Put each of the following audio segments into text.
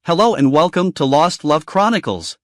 Hello and welcome to Lost Love Chronicles.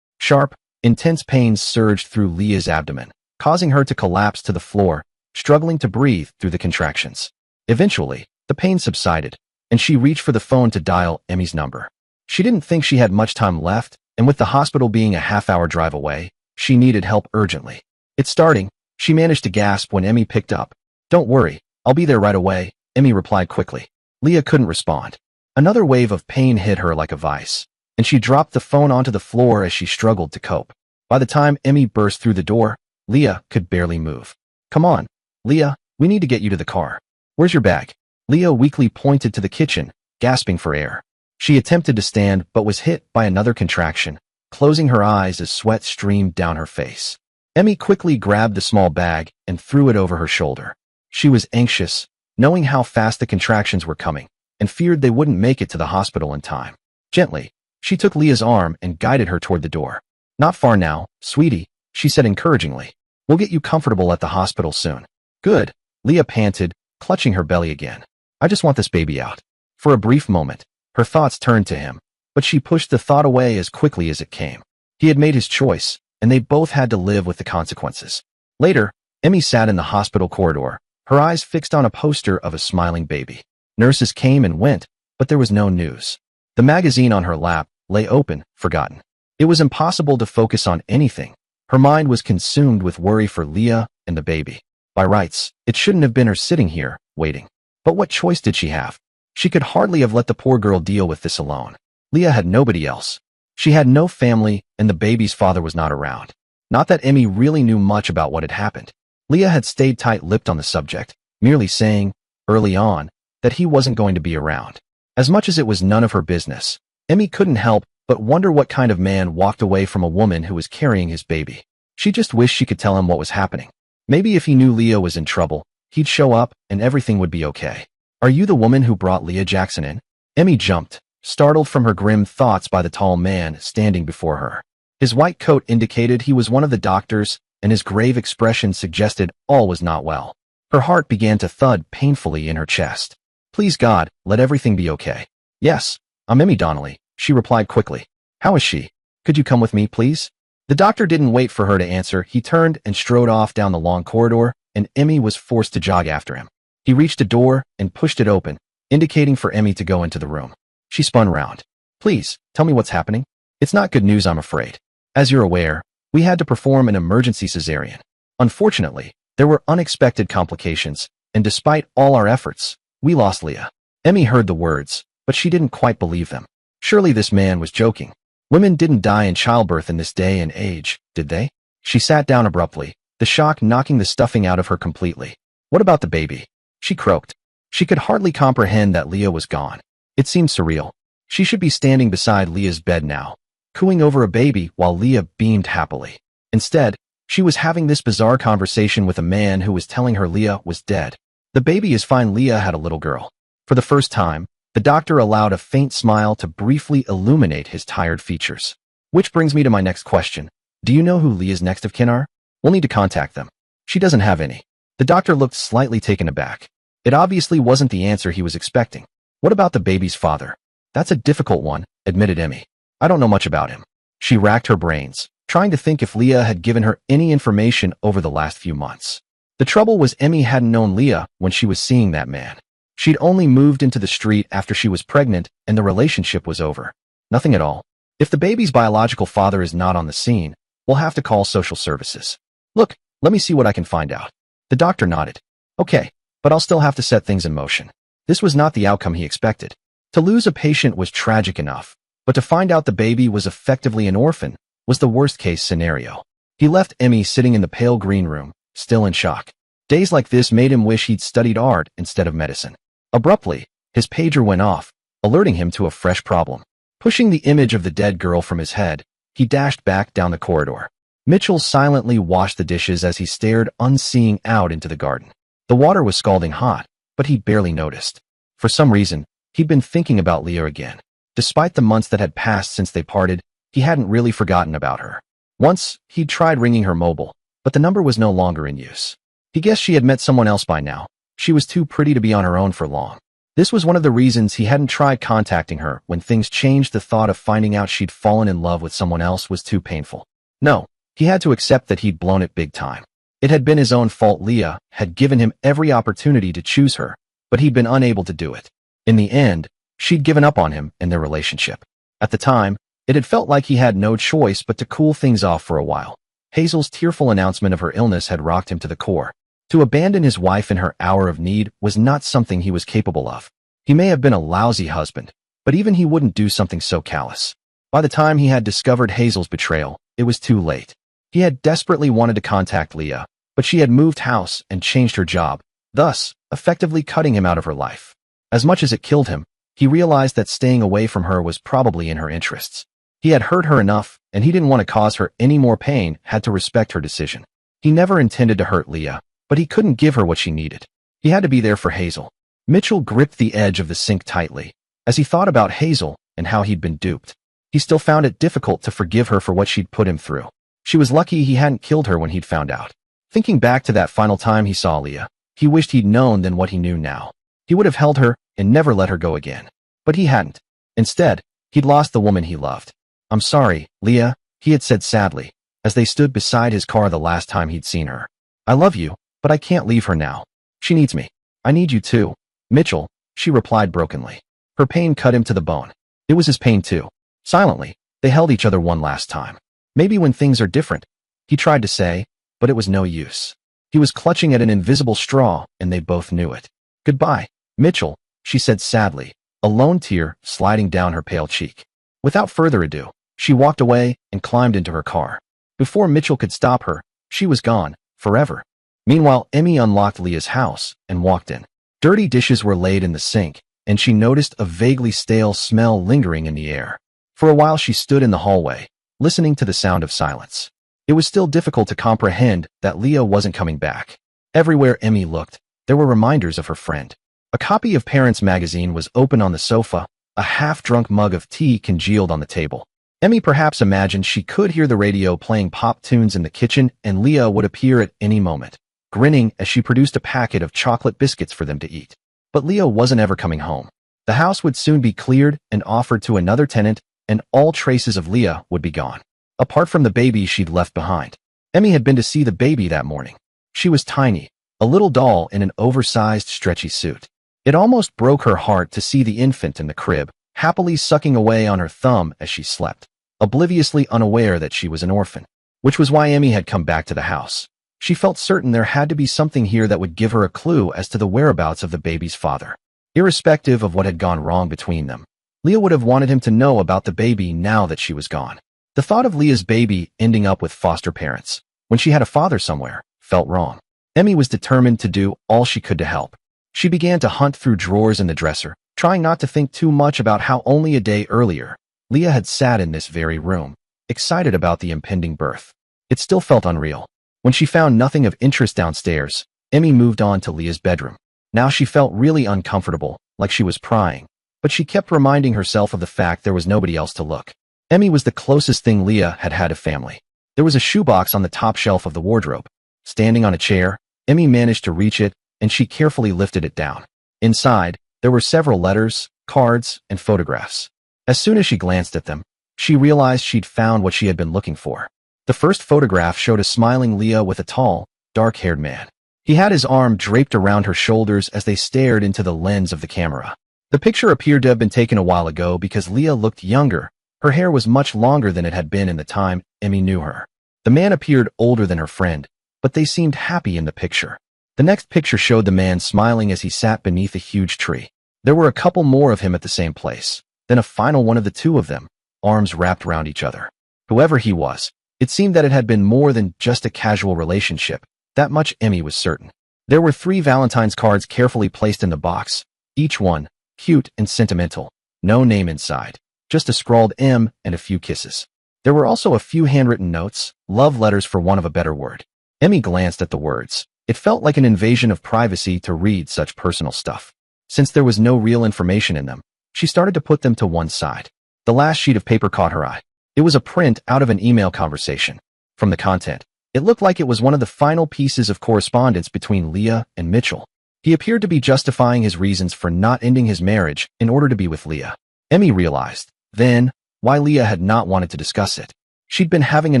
Sharp, intense pains surged through Leah's abdomen, causing her to collapse to the floor, struggling to breathe through the contractions. Eventually, the pain subsided, and she reached for the phone to dial Emmy's number. She didn't think she had much time left, and with the hospital being a half-hour drive away, she needed help urgently. "It's starting," she managed to gasp when Emmy picked up. "Don't worry, I'll be there right away," Emmy replied quickly. Leah couldn't respond. Another wave of pain hit her like a vice, and she dropped the phone onto the floor as she struggled to cope. By the time Emmy burst through the door, Leah could barely move. "Come on, Leah, we need to get you to the car. Where's your bag?" Leah weakly pointed to the kitchen, gasping for air. She attempted to stand but was hit by another contraction, closing her eyes as sweat streamed down her face. Emmy quickly grabbed the small bag and threw it over her shoulder. She was anxious, knowing how fast the contractions were coming, and feared they wouldn't make it to the hospital in time. Gently, she took Leah's arm and guided her toward the door. "Not far now, sweetie," she said encouragingly. "We'll get you comfortable at the hospital soon." "Good," Leah panted, clutching her belly again. "I just want this baby out." For a brief moment, her thoughts turned to him, but she pushed the thought away as quickly as it came. He had made his choice, and they both had to live with the consequences. Later, Emmy sat in the hospital corridor, her eyes fixed on a poster of a smiling baby. Nurses came and went, but there was no news. The magazine on her lap lay open, forgotten. It was impossible to focus on anything. Her mind was consumed with worry for Leah and the baby. By rights, it shouldn't have been her sitting here, waiting. But what choice did she have? She could hardly have let the poor girl deal with this alone. Leah had nobody else. She had no family, and the baby's father was not around. Not that Emmy really knew much about what had happened. Leah had stayed tight-lipped on the subject, merely saying, early on, that he wasn't going to be around. As much as it was none of her business, Emmy couldn't help but wonder what kind of man walked away from a woman who was carrying his baby. She just wished she could tell him what was happening. Maybe if he knew Leah was in trouble, he'd show up and everything would be okay. "Are you the woman who brought Leah Jackson in?" Emmy jumped, startled from her grim thoughts by the tall man standing before her. His white coat indicated he was one of the doctors, and his grave expression suggested all was not well. Her heart began to thud painfully in her chest. "Please God, let everything be okay." "Yes, I'm Emmy Donnelly," she replied quickly. "How is she? Could you come with me, please?" The doctor didn't wait for her to answer. He turned and strode off down the long corridor, and Emmy was forced to jog after him. He reached a door and pushed it open, indicating for Emmy to go into the room. She spun round. "Please, tell me what's happening." "It's not good news, I'm afraid. As you're aware, we had to perform an emergency cesarean. Unfortunately, there were unexpected complications, and despite all our efforts, we lost Leah." Emmy heard the words, but she didn't quite believe them. Surely this man was joking. Women didn't die in childbirth in this day and age, did they? She sat down abruptly, the shock knocking the stuffing out of her completely. "What about the baby?" she croaked. She could hardly comprehend that Leah was gone. It seemed surreal. She should be standing beside Leah's bed now, cooing over a baby while Leah beamed happily. Instead, she was having this bizarre conversation with a man who was telling her Leah was dead. "The baby is fine." Leah had a little girl. For the first time, the doctor allowed a faint smile to briefly illuminate his tired features. "Which brings me to my next question. Do you know who Leah's next of kin are? We'll need to contact them." "She doesn't have any." The doctor looked slightly taken aback. It obviously wasn't the answer he was expecting. "What about the baby's father?" "That's a difficult one," admitted Emmy. "I don't know much about him." She racked her brains, trying to think if Leah had given her any information over the last few months. The trouble was Emmy hadn't known Leah when she was seeing that man. She'd only moved into the street after she was pregnant and the relationship was over. Nothing at all. "If the baby's biological father is not on the scene, we'll have to call social services." "Look, let me see what I can find out." The doctor nodded. "Okay, but I'll still have to set things in motion." This was not the outcome he expected. To lose a patient was tragic enough, but to find out the baby was effectively an orphan was the worst-case scenario. He left Emmy sitting in the pale green room, still in shock. Days like this made him wish he'd studied art instead of medicine. Abruptly, his pager went off, alerting him to a fresh problem. Pushing the image of the dead girl from his head, he dashed back down the corridor. Mitchell silently washed the dishes as he stared unseeing out into the garden. The water was scalding hot, but he barely noticed. For some reason, he'd been thinking about Leah again. Despite the months that had passed since they parted, he hadn't really forgotten about her. Once, he'd tried ringing her mobile, but the number was no longer in use. He guessed she had met someone else by now. She was too pretty to be on her own for long. This was one of the reasons he hadn't tried contacting her when things changed. The thought of finding out she'd fallen in love with someone else was too painful. No, he had to accept that he'd blown it big time. It had been his own fault. Leah had given him every opportunity to choose her, but he'd been unable to do it. In the end, she'd given up on him and their relationship. At the time, it had felt like he had no choice but to cool things off for a while. Hazel's tearful announcement of her illness had rocked him to the core. To abandon his wife in her hour of need was not something he was capable of. He may have been a lousy husband, but even he wouldn't do something so callous. By the time he had discovered Hazel's betrayal, it was too late. He had desperately wanted to contact Leah, but she had moved house and changed her job, thus effectively cutting him out of her life. As much as it killed him, he realized that staying away from her was probably in her interests. He had hurt her enough, and he didn't want to cause her any more pain, had to respect her decision. He never intended to hurt Leah, but he couldn't give her what she needed. He had to be there for Hazel. Mitchell gripped the edge of the sink tightly. As he thought about Hazel and how he'd been duped, he still found it difficult to forgive her for what she'd put him through. She was lucky he hadn't killed her when he'd found out. Thinking back to that final time he saw Leah, he wished he'd known then what he knew now. He would have held her and never let her go again. But he hadn't. Instead, he'd lost the woman he loved. "I'm sorry, Leah," he had said sadly, as they stood beside his car the last time he'd seen her. "I love you, but I can't leave her now. She needs me. I need you too, Mitchell," she replied brokenly. Her pain cut him to the bone. It was his pain too. Silently, they held each other one last time. "Maybe when things are different," he tried to say, but it was no use. He was clutching at an invisible straw, and they both knew it. "Goodbye, Mitchell," she said sadly, a lone tear sliding down her pale cheek. Without further ado, she walked away and climbed into her car. Before Mitchell could stop her, she was gone, forever. Meanwhile, Emmy unlocked Leah's house and walked in. Dirty dishes were laid in the sink, and she noticed a vaguely stale smell lingering in the air. For a while she stood in the hallway, listening to the sound of silence. It was still difficult to comprehend that Leah wasn't coming back. Everywhere Emmy looked, there were reminders of her friend. A copy of Parents magazine was open on the sofa, a half-drunk mug of tea congealed on the table. Emmy perhaps imagined she could hear the radio playing pop tunes in the kitchen and Leah would appear at any moment, grinning as she produced a packet of chocolate biscuits for them to eat. But Leah wasn't ever coming home. The house would soon be cleared and offered to another tenant, and all traces of Leah would be gone. Apart from the baby she'd left behind. Emmy had been to see the baby that morning. She was tiny, a little doll in an oversized stretchy suit. It almost broke her heart to see the infant in the crib, happily sucking away on her thumb as she slept, obliviously unaware that she was an orphan. Which was why Emmy had come back to the house. She felt certain there had to be something here that would give her a clue as to the whereabouts of the baby's father. Irrespective of what had gone wrong between them, Leah would have wanted him to know about the baby now that she was gone. The thought of Leah's baby ending up with foster parents, when she had a father somewhere, felt wrong. Emmy was determined to do all she could to help. She began to hunt through drawers in the dresser, trying not to think too much about how only a day earlier, Leah had sat in this very room, excited about the impending birth. It still felt unreal. When she found nothing of interest downstairs, Emmy moved on to Leah's bedroom. Now she felt really uncomfortable, like she was prying, but she kept reminding herself of the fact there was nobody else to look. Emmy was the closest thing Leah had had to family. There was a shoebox on the top shelf of the wardrobe. Standing on a chair, Emmy managed to reach it, and she carefully lifted it down. Inside, there were several letters, cards, and photographs. As soon as she glanced at them, she realized she'd found what she had been looking for. The first photograph showed a smiling Leah with a tall, dark-haired man. He had his arm draped around her shoulders as they stared into the lens of the camera. The picture appeared to have been taken a while ago because Leah looked younger. Her hair was much longer than it had been in the time Emmy knew her. The man appeared older than her friend, but they seemed happy in the picture. The next picture showed the man smiling as he sat beneath a huge tree. There were a couple more of him at the same place, then a final one of the two of them, arms wrapped around each other. Whoever he was, it seemed that it had been more than just a casual relationship. That much Emmy was certain. There were 3 Valentine's cards carefully placed in the box, each one cute and sentimental. No name inside, just a scrawled M and a few kisses. There were also a few handwritten notes, love letters for want of a better word. Emmy glanced at the words. It felt like an invasion of privacy to read such personal stuff. Since there was no real information in them, she started to put them to one side. The last sheet of paper caught her eye. It was a print out of an email conversation. From the content, it looked like it was one of the final pieces of correspondence between Leah and Mitchell. He appeared to be justifying his reasons for not ending his marriage in order to be with Leah. Emmy realized, then, why Leah had not wanted to discuss it. She'd been having an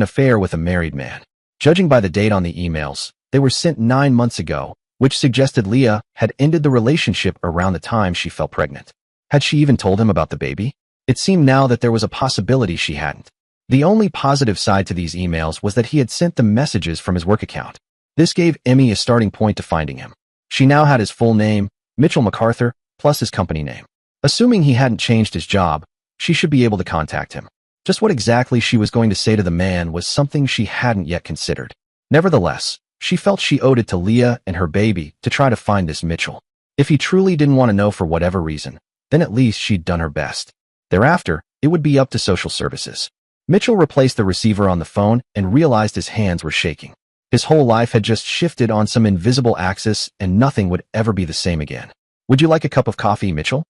affair with a married man. Judging by the date on the emails, they were sent 9 months ago, which suggested Leah had ended the relationship around the time she fell pregnant. Had she even told him about the baby? It seemed now that there was a possibility she hadn't. The only positive side to these emails was that he had sent them messages from his work account. This gave Emmy a starting point to finding him. She now had his full name, Mitchell MacArthur, plus his company name. Assuming he hadn't changed his job, she should be able to contact him. Just what exactly she was going to say to the man was something she hadn't yet considered. Nevertheless, she felt she owed it to Leah and her baby to try to find this Mitchell. If he truly didn't want to know for whatever reason, then at least she'd done her best. Thereafter, it would be up to social services. Mitchell replaced the receiver on the phone and realized his hands were shaking. His whole life had just shifted on some invisible axis and nothing would ever be the same again. Would you like a cup of coffee, Mitchell?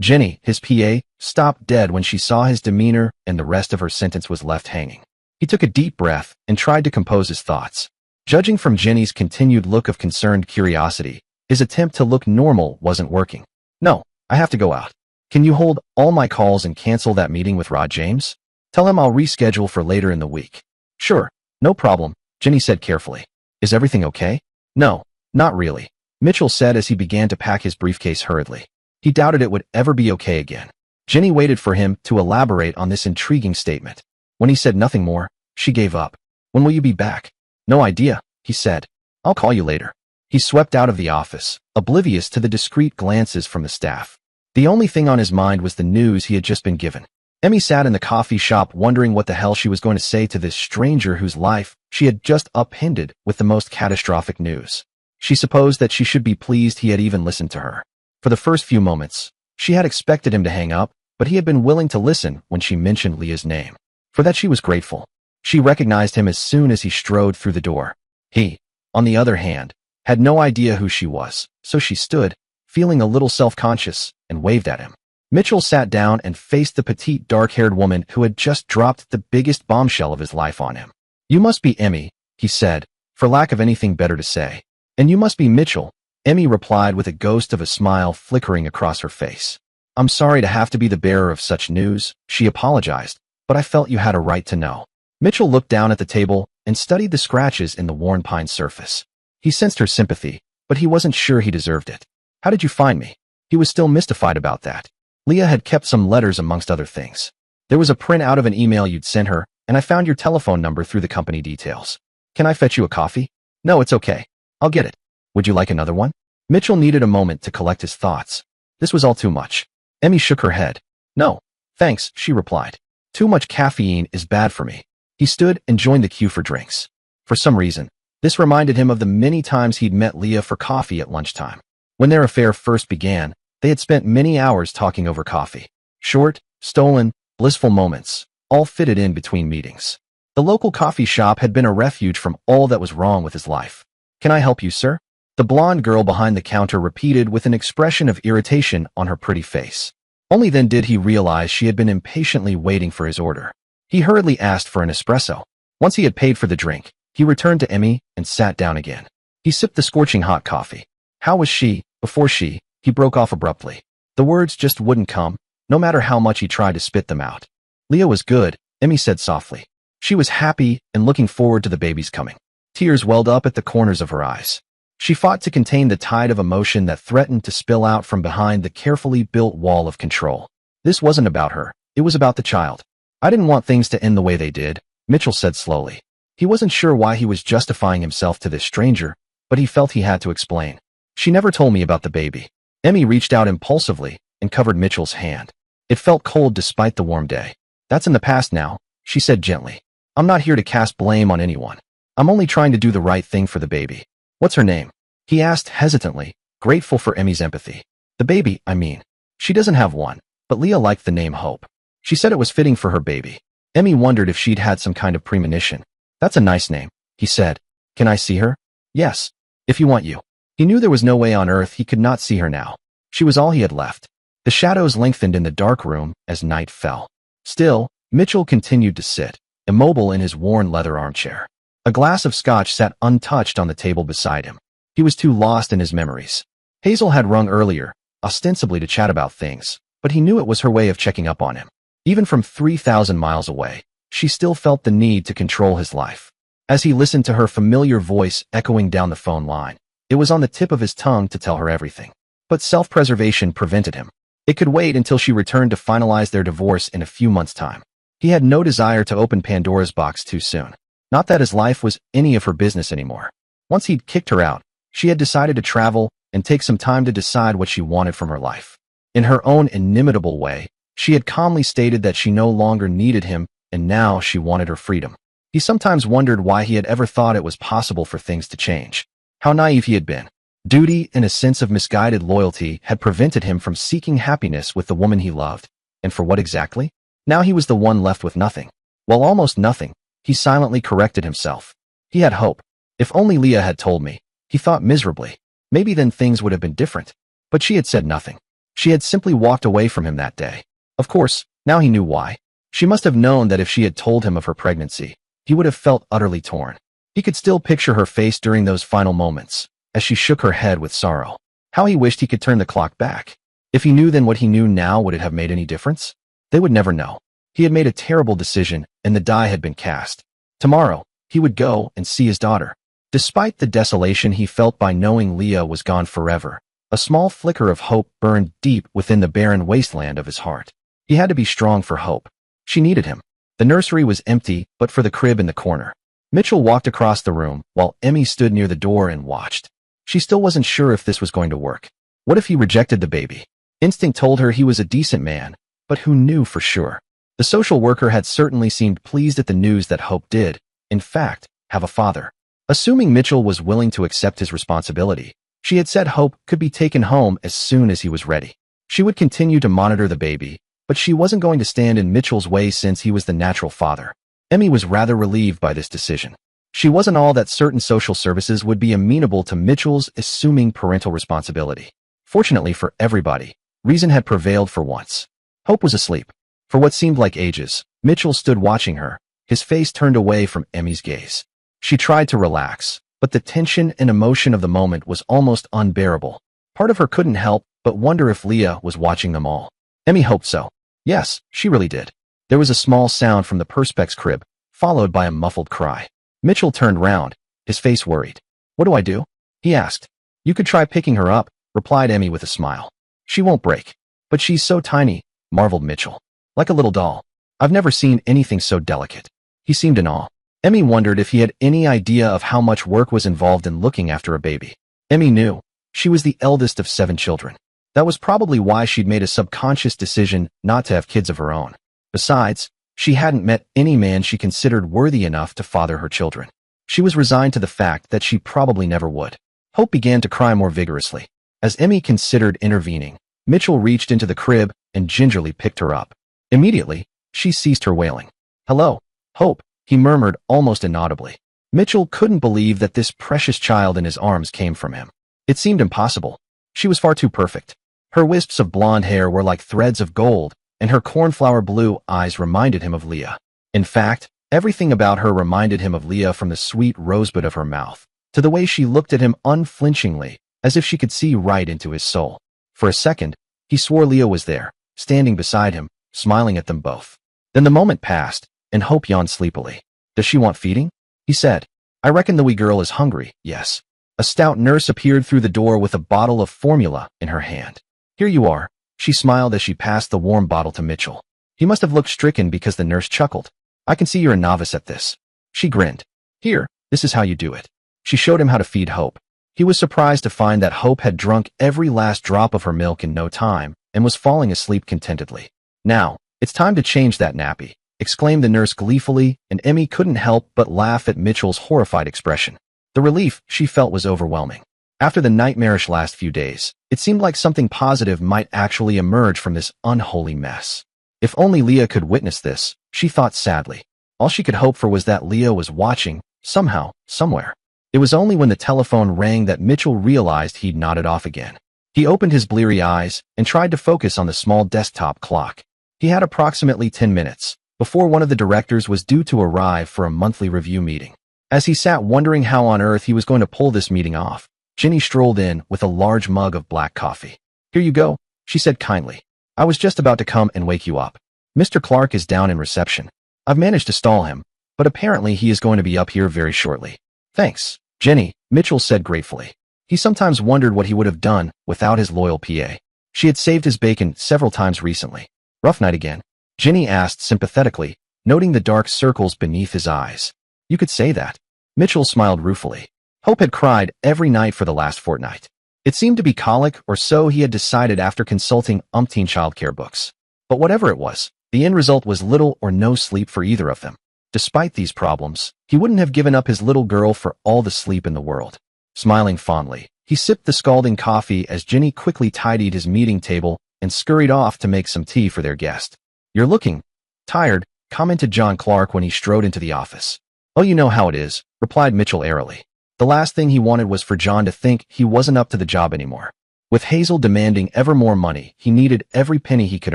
Jenny, his PA, stopped dead when she saw his demeanor and the rest of her sentence was left hanging. He took a deep breath and tried to compose his thoughts. Judging from Jenny's continued look of concerned curiosity, his attempt to look normal wasn't working. No, I have to go out. Can you hold all my calls and cancel that meeting with Rod James? Tell him I'll reschedule for later in the week. Sure, no problem, Jenny said carefully. Is everything okay? No, not really, Mitchell said as he began to pack his briefcase hurriedly. He doubted it would ever be okay again. Jenny waited for him to elaborate on this intriguing statement. When he said nothing more, she gave up. When will you be back? No idea, he said. I'll call you later. He swept out of the office, oblivious to the discreet glances from the staff. The only thing on his mind was the news he had just been given. Emmy sat in the coffee shop wondering what the hell she was going to say to this stranger whose life she had just upended with the most catastrophic news. She supposed that she should be pleased he had even listened to her. For the first few moments, she had expected him to hang up, but he had been willing to listen when she mentioned Leah's name. For that she was grateful. She recognized him as soon as he strode through the door. He, on the other hand, had no idea who she was, so she stood, feeling a little self-conscious, and waved at him. Mitchell sat down and faced the petite dark-haired woman who had just dropped the biggest bombshell of his life on him. You must be Emmy, he said, for lack of anything better to say. And you must be Mitchell, Emmy replied with a ghost of a smile flickering across her face. I'm sorry to have to be the bearer of such news, she apologized, but I felt you had a right to know. Mitchell looked down at the table and studied the scratches in the worn pine surface. He sensed her sympathy, but he wasn't sure he deserved it. How did you find me? He was still mystified about that. Leah had kept some letters amongst other things. There was a print out of an email you'd sent her, and I found your telephone number through the company details. Can I fetch you a coffee? No, it's okay. I'll get it. Would you like another one? Mitchell needed a moment to collect his thoughts. This was all too much. Emmy shook her head. No, thanks, she replied. Too much caffeine is bad for me. He stood and joined the queue for drinks. For some reason, this reminded him of the many times he'd met Leah for coffee at lunchtime. When their affair first began, they had spent many hours talking over coffee. Short, stolen, blissful moments, all fitted in between meetings. The local coffee shop had been a refuge from all that was wrong with his life. Can I help you, sir? The blonde girl behind the counter repeated with an expression of irritation on her pretty face. Only then did he realize she had been impatiently waiting for his order. He hurriedly asked for an espresso. Once he had paid for the drink, he returned to Emmy and sat down again. He sipped the scorching hot coffee. How was she, before she, he broke off abruptly. The words just wouldn't come, no matter how much he tried to spit them out. Leah was good, Emmy said softly. She was happy and looking forward to the baby's coming. Tears welled up at the corners of her eyes. She fought to contain the tide of emotion that threatened to spill out from behind the carefully built wall of control. This wasn't about her. It was about the child. I didn't want things to end the way they did, Mitchell said slowly. He wasn't sure why he was justifying himself to this stranger, but he felt he had to explain. She never told me about the baby. Emmy reached out impulsively and covered Mitchell's hand. It felt cold despite the warm day. That's in the past now, she said gently. I'm not here to cast blame on anyone. I'm only trying to do the right thing for the baby. What's her name? He asked hesitantly, grateful for Emmy's empathy. The baby, I mean. She doesn't have one, but Leah liked the name Hope. She said it was fitting for her baby. Emmy wondered if she'd had some kind of premonition. That's a nice name, he said. Can I see her? Yes, if you want you. He knew there was no way on earth he could not see her now. She was all he had left. The shadows lengthened in the dark room as night fell. Still, Mitchell continued to sit, immobile in his worn leather armchair. A glass of scotch sat untouched on the table beside him. He was too lost in his memories. Hazel had rung earlier, ostensibly to chat about things, but he knew it was her way of checking up on him. Even from 3,000 miles away, she still felt the need to control his life. As he listened to her familiar voice echoing down the phone line, it was on the tip of his tongue to tell her everything. But self-preservation prevented him. It could wait until she returned to finalize their divorce in a few months' time. He had no desire to open Pandora's box too soon. Not that his life was any of her business anymore. Once he'd kicked her out, she had decided to travel and take some time to decide what she wanted from her life. In her own inimitable way, she had calmly stated that she no longer needed him, and now she wanted her freedom. He sometimes wondered why he had ever thought it was possible for things to change. How naive he had been. Duty and a sense of misguided loyalty had prevented him from seeking happiness with the woman he loved. And for what exactly? Now he was the one left with nothing. Well, almost nothing. He silently corrected himself. He had hope. If only Leah had told me, he thought miserably. Maybe then things would have been different. But she had said nothing. She had simply walked away from him that day. Of course, now he knew why. She must have known that if she had told him of her pregnancy, he would have felt utterly torn. He could still picture her face during those final moments, as she shook her head with sorrow. How he wished he could turn the clock back. If he knew then what he knew now, would it have made any difference? They would never know. He had made a terrible decision, and the die had been cast. Tomorrow, he would go and see his daughter. Despite the desolation he felt by knowing Leah was gone forever, a small flicker of hope burned deep within the barren wasteland of his heart. He had to be strong for hope. She needed him. The nursery was empty, but for the crib in the corner. Mitchell walked across the room, while Emmy stood near the door and watched. She still wasn't sure if this was going to work. What if he rejected the baby? Instinct told her he was a decent man, but who knew for sure? The social worker had certainly seemed pleased at the news that Hope did, in fact, have a father. Assuming Mitchell was willing to accept his responsibility, she had said Hope could be taken home as soon as he was ready. She would continue to monitor the baby, but she wasn't going to stand in Mitchell's way since he was the natural father. Emmy was rather relieved by this decision. She wasn't all that certain social services would be amenable to Mitchell's assuming parental responsibility. Fortunately for everybody, reason had prevailed for once. Hope was asleep. For what seemed like ages, Mitchell stood watching her, his face turned away from Emmy's gaze. She tried to relax, but the tension and emotion of the moment was almost unbearable. Part of her couldn't help but wonder if Leah was watching them all. Emmy hoped so. Yes, she really did. There was a small sound from the Perspex crib, followed by a muffled cry. Mitchell turned round, his face worried. "What do I do?" he asked. "You could try picking her up," replied Emmy with a smile. "She won't break." "But she's so tiny," marveled Mitchell. "Like a little doll. I've never seen anything so delicate." He seemed in awe. Emmy wondered if he had any idea of how much work was involved in looking after a baby. Emmy knew. She was the eldest of 7 children. That was probably why she'd made a subconscious decision not to have kids of her own. Besides, she hadn't met any man she considered worthy enough to father her children. She was resigned to the fact that she probably never would. Hope began to cry more vigorously. As Emmy considered intervening, Mitchell reached into the crib and gingerly picked her up. Immediately, she ceased her wailing. "Hello, Hope," he murmured almost inaudibly. Mitchell couldn't believe that this precious child in his arms came from him. It seemed impossible. She was far too perfect. Her wisps of blonde hair were like threads of gold, and her cornflower blue eyes reminded him of Leah. In fact, everything about her reminded him of Leah, from the sweet rosebud of her mouth to the way she looked at him unflinchingly, as if she could see right into his soul. For a second, he swore Leah was there, standing beside him, smiling at them both. Then the moment passed, and Hope yawned sleepily. "Does she want feeding?" he said. "I reckon the wee girl is hungry, yes." A stout nurse appeared through the door with a bottle of formula in her hand. "Here you are," she smiled as she passed the warm bottle to Mitchell. He must have looked stricken because the nurse chuckled. "I can see you're a novice at this." She grinned. "Here, this is how you do it." She showed him how to feed Hope. He was surprised to find that Hope had drunk every last drop of her milk in no time and was falling asleep contentedly. "Now, it's time to change that nappy," exclaimed the nurse gleefully, and Emmy couldn't help but laugh at Mitchell's horrified expression. The relief she felt was overwhelming. After the nightmarish last few days, it seemed like something positive might actually emerge from this unholy mess. If only Leah could witness this, she thought sadly. All she could hope for was that Leah was watching, somehow, somewhere. It was only when the telephone rang that Mitchell realized he'd nodded off again. He opened his bleary eyes and tried to focus on the small desktop clock. He had approximately 10 minutes before one of the directors was due to arrive for a monthly review meeting. As he sat wondering how on earth he was going to pull this meeting off, Ginny strolled in with a large mug of black coffee. "Here you go," she said kindly. "I was just about to come and wake you up. Mr. Clark is down in reception. I've managed to stall him, but apparently he is going to be up here very shortly." "Thanks, Ginny," Mitchell said gratefully. He sometimes wondered what he would have done without his loyal PA. She had saved his bacon several times recently. "Rough night again?" Ginny asked sympathetically, noting the dark circles beneath his eyes. "You could say that." Mitchell smiled ruefully. Hope had cried every night for the last fortnight. It seemed to be colic, or so he had decided after consulting umpteen childcare books. But whatever it was, the end result was little or no sleep for either of them. Despite these problems, he wouldn't have given up his little girl for all the sleep in the world. Smiling fondly, he sipped the scalding coffee as Ginny quickly tidied his meeting table and scurried off to make some tea for their guest. "You're looking tired," commented John Clark when he strode into the office. "Oh, you know how it is," replied Mitchell airily. The last thing he wanted was for John to think he wasn't up to the job anymore. With Hazel demanding ever more money, he needed every penny he could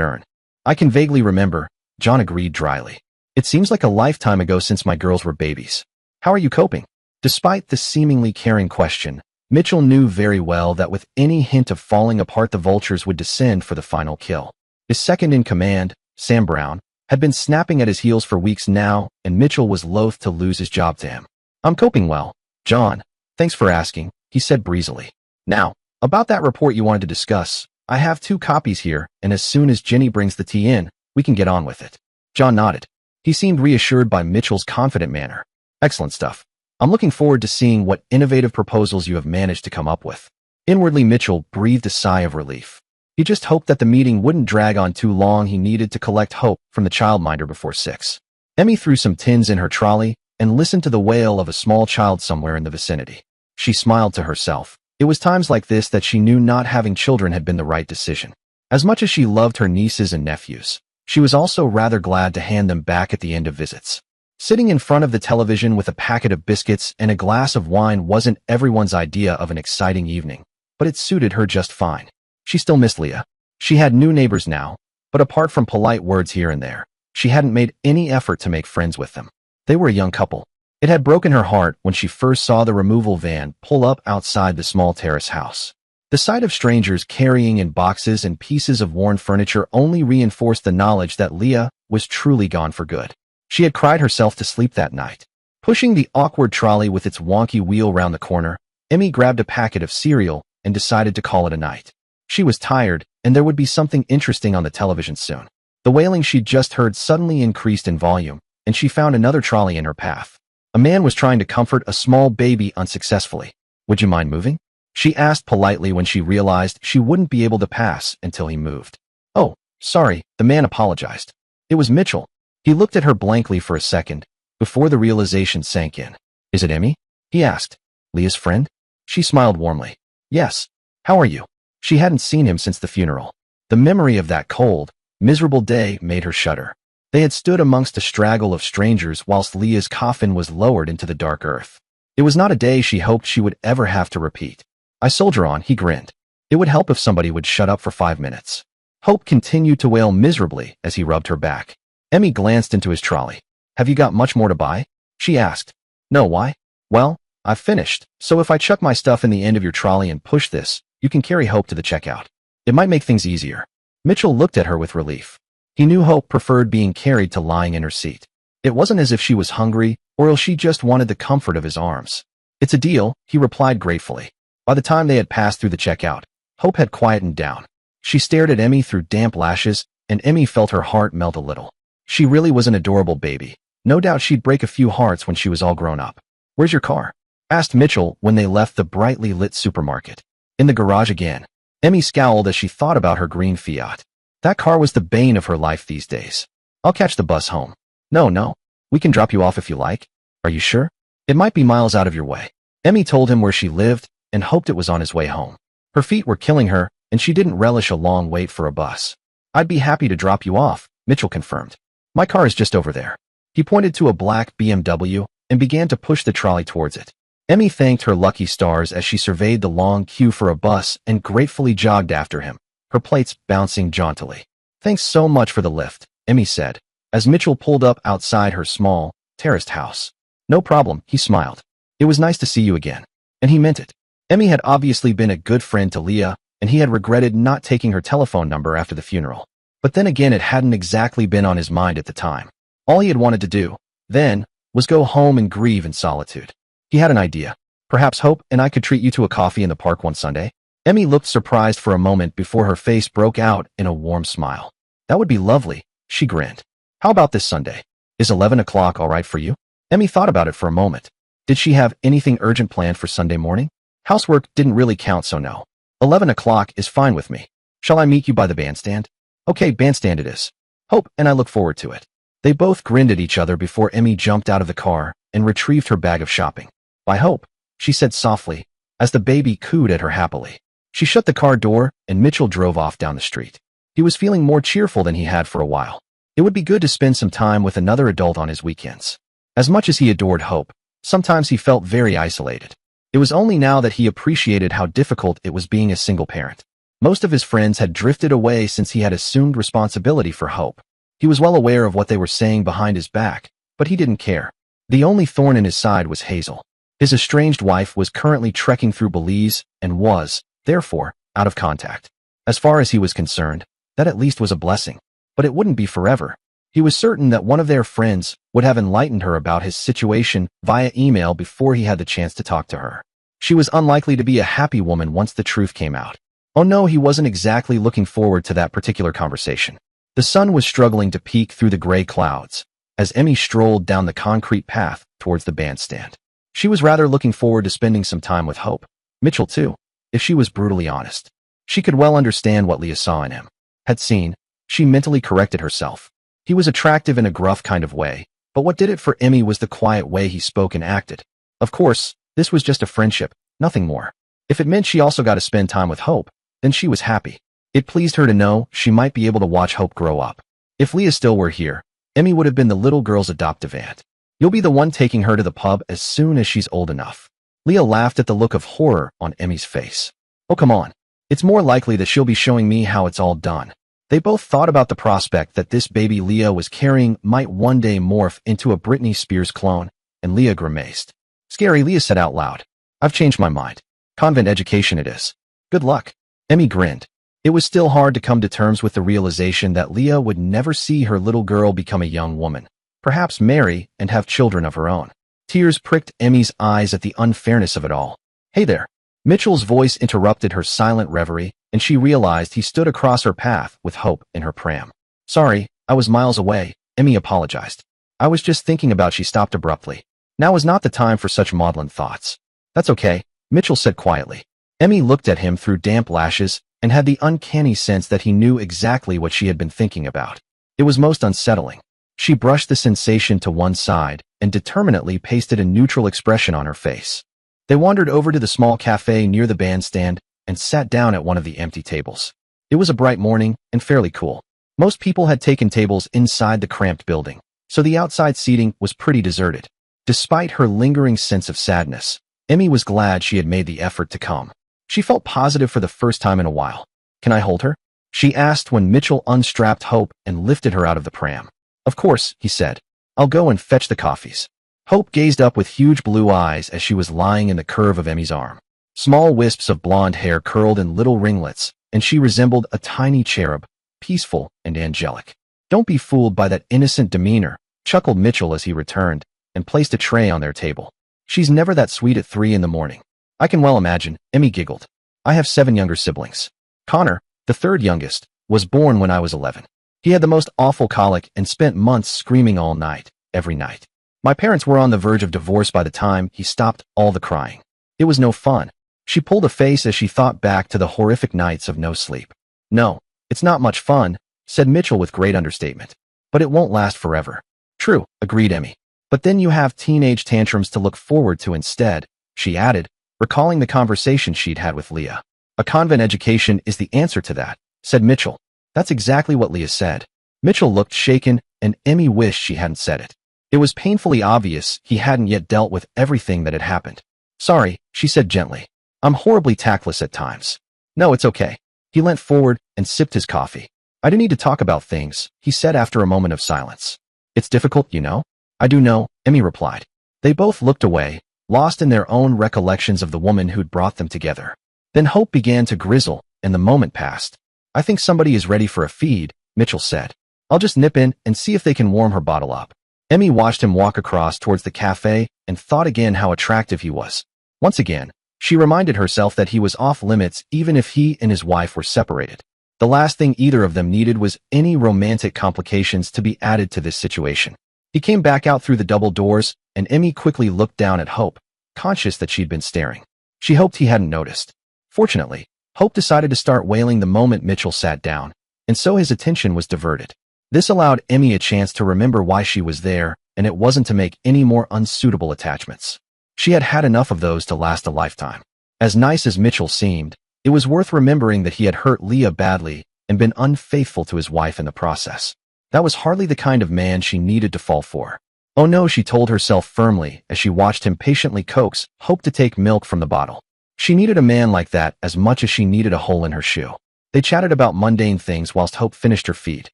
earn. "I can vaguely remember," John agreed dryly. "It seems like a lifetime ago since my girls were babies. How are you coping?" Despite the seemingly caring question, Mitchell knew very well that with any hint of falling apart, the vultures would descend for the final kill. His second-in-command, Sam Brown, had been snapping at his heels for weeks now, and Mitchell was loath to lose his job to him. "I'm coping well, John. Thanks for asking," he said breezily. "Now, about that report you wanted to discuss, I have 2 copies here, and as soon as Ginny brings the tea in, we can get on with it." John nodded. He seemed reassured by Mitchell's confident manner. "Excellent stuff. I'm looking forward to seeing what innovative proposals you have managed to come up with." Inwardly, Mitchell breathed a sigh of relief. He just hoped that the meeting wouldn't drag on too long. He needed to collect Hope from the childminder before 6. Emmy threw some tins in her trolley and listened to the wail of a small child somewhere in the vicinity. She smiled to herself. It was times like this that she knew not having children had been the right decision. As much as she loved her nieces and nephews, she was also rather glad to hand them back at the end of visits. Sitting in front of the television with a packet of biscuits and a glass of wine wasn't everyone's idea of an exciting evening, but it suited her just fine. She still missed Leah. She had new neighbors now, but apart from polite words here and there, she hadn't made any effort to make friends with them. They were a young couple. It had broken her heart when she first saw the removal van pull up outside the small terrace house. The sight of strangers carrying in boxes and pieces of worn furniture only reinforced the knowledge that Leah was truly gone for good. She had cried herself to sleep that night. Pushing the awkward trolley with its wonky wheel round the corner, Emmy grabbed a packet of cereal and decided to call it a night. She was tired, and there would be something interesting on the television soon. The wailing she'd just heard suddenly increased in volume, and she found another trolley in her path. A man was trying to comfort a small baby unsuccessfully. "Would you mind moving?" she asked politely when she realized she wouldn't be able to pass until he moved. "Oh, sorry," the man apologized. It was Mitchell. He looked at her blankly for a second, before the realization sank in. "Is it Emmy?" he asked. "Leah's friend?" She smiled warmly. "Yes. How are you?" She hadn't seen him since the funeral. The memory of that cold, miserable day made her shudder. They had stood amongst a straggle of strangers whilst Leah's coffin was lowered into the dark earth. It was not a day she hoped she would ever have to repeat. "I soldier on," he grinned. "It would help if somebody would shut up for 5 minutes." Hope continued to wail miserably as he rubbed her back. Emmy glanced into his trolley. "Have you got much more to buy?" she asked. "No, why?" "Well, I've finished, so if I chuck my stuff in the end of your trolley and push this, you can carry Hope to the checkout. It might make things easier." Mitchell looked at her with relief. He knew Hope preferred being carried to lying in her seat. It wasn't as if she was hungry, or else she just wanted the comfort of his arms. "It's a deal," he replied gratefully. By the time they had passed through the checkout, Hope had quietened down. She stared at Emmy through damp lashes, and Emmy felt her heart melt a little. She really was an adorable baby. No doubt she'd break a few hearts when she was all grown up. "Where's your car?" asked Mitchell when they left the brightly lit supermarket. "In the garage again." Emmy scowled as she thought about her green Fiat. That car was the bane of her life these days. "I'll catch the bus home." No. We can drop you off if you like." "Are you sure? It might be miles out of your way." Emmy told him where she lived and hoped it was on his way home. Her feet were killing her, and she didn't relish a long wait for a bus. "I'd be happy to drop you off," Mitchell confirmed. "My car is just over there." He pointed to a black BMW and began to push the trolley towards it. Emmy thanked her lucky stars as she surveyed the long queue for a bus and gratefully jogged after him, her plates bouncing jauntily. "Thanks so much for the lift," Emmy said, as Mitchell pulled up outside her small, terraced house. "No problem," he smiled. "It was nice to see you again." And he meant it. Emmy had obviously been a good friend to Leah, and he had regretted not taking her telephone number after the funeral. But then again, it hadn't exactly been on his mind at the time. All he had wanted to do, then, was go home and grieve in solitude. He had an idea. Perhaps Hope and I could treat you to a coffee in the park one Sunday? Emmy looked surprised for a moment before her face broke out in a warm smile. That would be lovely, she grinned. How about this Sunday? Is 11 o'clock all right for you? Emmy thought about it for a moment. Did she have anything urgent planned for Sunday morning? Housework didn't really count, so no. 11 o'clock is fine with me. Shall I meet you by the bandstand? Okay, bandstand it is. Hope and I look forward to it. They both grinned at each other before Emmy jumped out of the car and retrieved her bag of shopping. Bye, Hope, she said softly, as the baby cooed at her happily. She shut the car door, and Mitchell drove off down the street. He was feeling more cheerful than he had for a while. It would be good to spend some time with another adult on his weekends. As much as he adored Hope, sometimes he felt very isolated. It was only now that he appreciated how difficult it was being a single parent. Most of his friends had drifted away since he had assumed responsibility for Hope. He was well aware of what they were saying behind his back, but he didn't care. The only thorn in his side was Hazel. His estranged wife was currently trekking through Belize and was, therefore, out of contact. As far as he was concerned, that at least was a blessing. But it wouldn't be forever. He was certain that one of their friends would have enlightened her about his situation via email before he had the chance to talk to her. She was unlikely to be a happy woman once the truth came out. Oh no, he wasn't exactly looking forward to that particular conversation. The sun was struggling to peek through the gray clouds as Emmy strolled down the concrete path towards the bandstand. She was rather looking forward to spending some time with Hope. Mitchell too, if she was brutally honest. She could well understand what Leah saw in him. Had seen. She mentally corrected herself. He was attractive in a gruff kind of way, but what did it for Emmy was the quiet way he spoke and acted. Of course, this was just a friendship, nothing more. If it meant she also got to spend time with Hope, then she was happy. It pleased her to know she might be able to watch Hope grow up. If Leah still were here, Emmy would have been the little girl's adoptive aunt. You'll be the one taking her to the pub as soon as she's old enough. Leah laughed at the look of horror on Emmy's face. Oh, come on. It's more likely that she'll be showing me how it's all done. They both thought about the prospect that this baby Leah was carrying might one day morph into a Britney Spears clone, and Leah grimaced. Scary, Leah said out loud. I've changed my mind. Convent education it is. Good luck. Emmy grinned. It was still hard to come to terms with the realization that Leah would never see her little girl become a young woman, perhaps marry and have children of her own. Tears pricked Emmy's eyes at the unfairness of it all. Hey there. Mitchell's voice interrupted her silent reverie, and she realized he stood across her path with Hope in her pram. Sorry, I was miles away, Emmy apologized. I was just thinking about. She stopped abruptly. Now is not the time for such maudlin thoughts. That's okay, Mitchell said quietly. Emmy looked at him through damp lashes and had the uncanny sense that he knew exactly what she had been thinking about. It was most unsettling. She brushed the sensation to one side and determinedly pasted a neutral expression on her face. They wandered over to the small cafe near the bandstand and sat down at one of the empty tables. It was a bright morning and fairly cool. Most people had taken tables inside the cramped building, so the outside seating was pretty deserted. Despite her lingering sense of sadness, Emmy was glad she had made the effort to come. She felt positive for the first time in a while. Can I hold her? She asked when Mitchell unstrapped Hope and lifted her out of the pram. Of course, he said. I'll go and fetch the coffees. Hope gazed up with huge blue eyes as she was lying in the curve of Emmy's arm. Small wisps of blonde hair curled in little ringlets, and she resembled a tiny cherub, peaceful and angelic. Don't be fooled by that innocent demeanor, chuckled Mitchell as he returned and placed a tray on their table. She's never that sweet at 3 in the morning. I can well imagine, Emmy giggled. I have 7 younger siblings. Connor, the third youngest, was born when I was 11. He had the most awful colic and spent months screaming all night, every night. My parents were on the verge of divorce by the time he stopped all the crying. It was no fun. She pulled a face as she thought back to the horrific nights of no sleep. No, it's not much fun, said Mitchell with great understatement. But it won't last forever. True, agreed Emmy. But then you have teenage tantrums to look forward to instead, she added, recalling the conversation she'd had with Leah. A convent education is the answer to that, said Mitchell. That's exactly what Leah said. Mitchell looked shaken, and Emmy wished she hadn't said it. It was painfully obvious he hadn't yet dealt with everything that had happened. Sorry, she said gently. I'm horribly tactless at times. No, it's okay. He leant forward and sipped his coffee. I do need to talk about things, he said after a moment of silence. It's difficult, you know? I do know, Emmy replied. They both looked away, lost in their own recollections of the woman who'd brought them together. Then hope began to grizzle, and the moment passed. "I think somebody is ready for a feed," Mitchell said. "I'll just nip in and see if they can warm her bottle up." Emmy watched him walk across towards the cafe and thought again how attractive he was. Once again, she reminded herself that he was off limits even if he and his wife were separated. The last thing either of them needed was any romantic complications to be added to this situation. He came back out through the double doors, and Emmy quickly looked down at Hope, conscious that she'd been staring. She hoped he hadn't noticed. Fortunately, Hope decided to start wailing the moment Mitchell sat down, and so his attention was diverted. This allowed Emmy a chance to remember why she was there, and it wasn't to make any more unsuitable attachments. She had had enough of those to last a lifetime. As nice as Mitchell seemed, it was worth remembering that he had hurt Leah badly and been unfaithful to his wife in the process. That was hardly the kind of man she needed to fall for. Oh no, she told herself firmly as she watched him patiently coax Hope to take milk from the bottle. She needed a man like that as much as she needed a hole in her shoe. They chatted about mundane things whilst Hope finished her feed.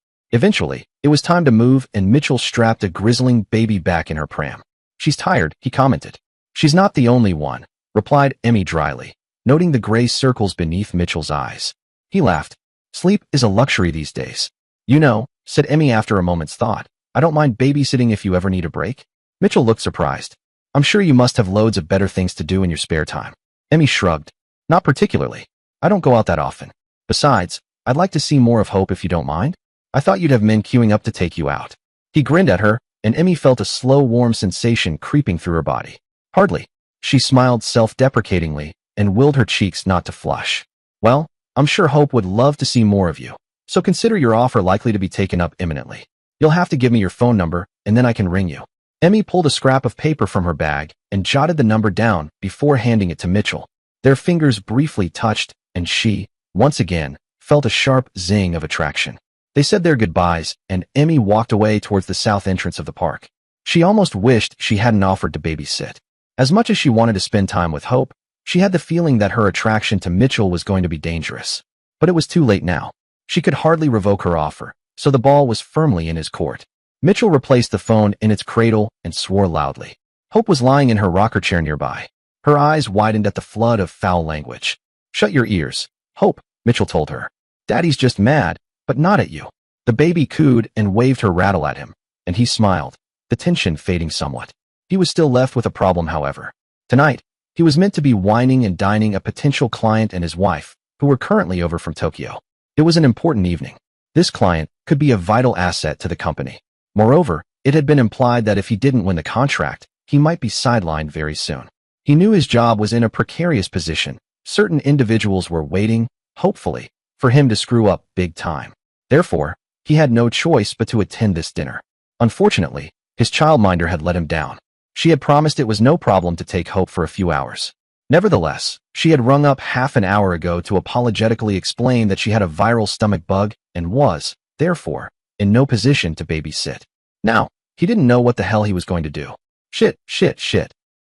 Eventually, it was time to move and Mitchell strapped a grizzling baby back in her pram. "She's tired," he commented. "She's not the only one," replied Emmy dryly, noting the gray circles beneath Mitchell's eyes. He laughed. "Sleep is a luxury these days." "You know," said Emmy after a moment's thought, "I don't mind babysitting if you ever need a break." Mitchell looked surprised. "I'm sure you must have loads of better things to do in your spare time." Emmy shrugged. "Not particularly. I don't go out that often. Besides, I'd like to see more of Hope if you don't mind. I thought you'd have men queuing up to take you out." He grinned at her, and Emmy felt a slow, warm sensation creeping through her body. "Hardly." She smiled self-deprecatingly and willed her cheeks not to flush. "Well, I'm sure Hope would love to see more of you, so consider your offer likely to be taken up imminently. You'll have to give me your phone number, and then I can ring you." Emmy pulled a scrap of paper from her bag and jotted the number down before handing it to Mitchell. Their fingers briefly touched, and she, once again, felt a sharp zing of attraction. They said their goodbyes, and Emmy walked away towards the south entrance of the park. She almost wished she hadn't offered to babysit. As much as she wanted to spend time with Hope, she had the feeling that her attraction to Mitchell was going to be dangerous. But it was too late now. She could hardly revoke her offer, so the ball was firmly in his court. Mitchell replaced the phone in its cradle and swore loudly. Hope was lying in her rocker chair nearby. Her eyes widened at the flood of foul language. "Shut your ears, Hope," Mitchell told her. "Daddy's just mad, but not at you." The baby cooed and waved her rattle at him, and he smiled, the tension fading somewhat. He was still left with a problem, however. Tonight, he was meant to be wining and dining a potential client and his wife, who were currently over from Tokyo. It was an important evening. This client could be a vital asset to the company. Moreover, it had been implied that if he didn't win the contract, he might be sidelined very soon. He knew his job was in a precarious position. Certain individuals were waiting, hopefully, for him to screw up big time. Therefore, he had no choice but to attend this dinner. Unfortunately, his childminder had let him down. She had promised it was no problem to take Hope for a few hours. Nevertheless, she had rung up half an hour ago to apologetically explain that she had a viral stomach bug and was, therefore, in no position to babysit. Now, he didn't know what the hell he was going to do. Shit.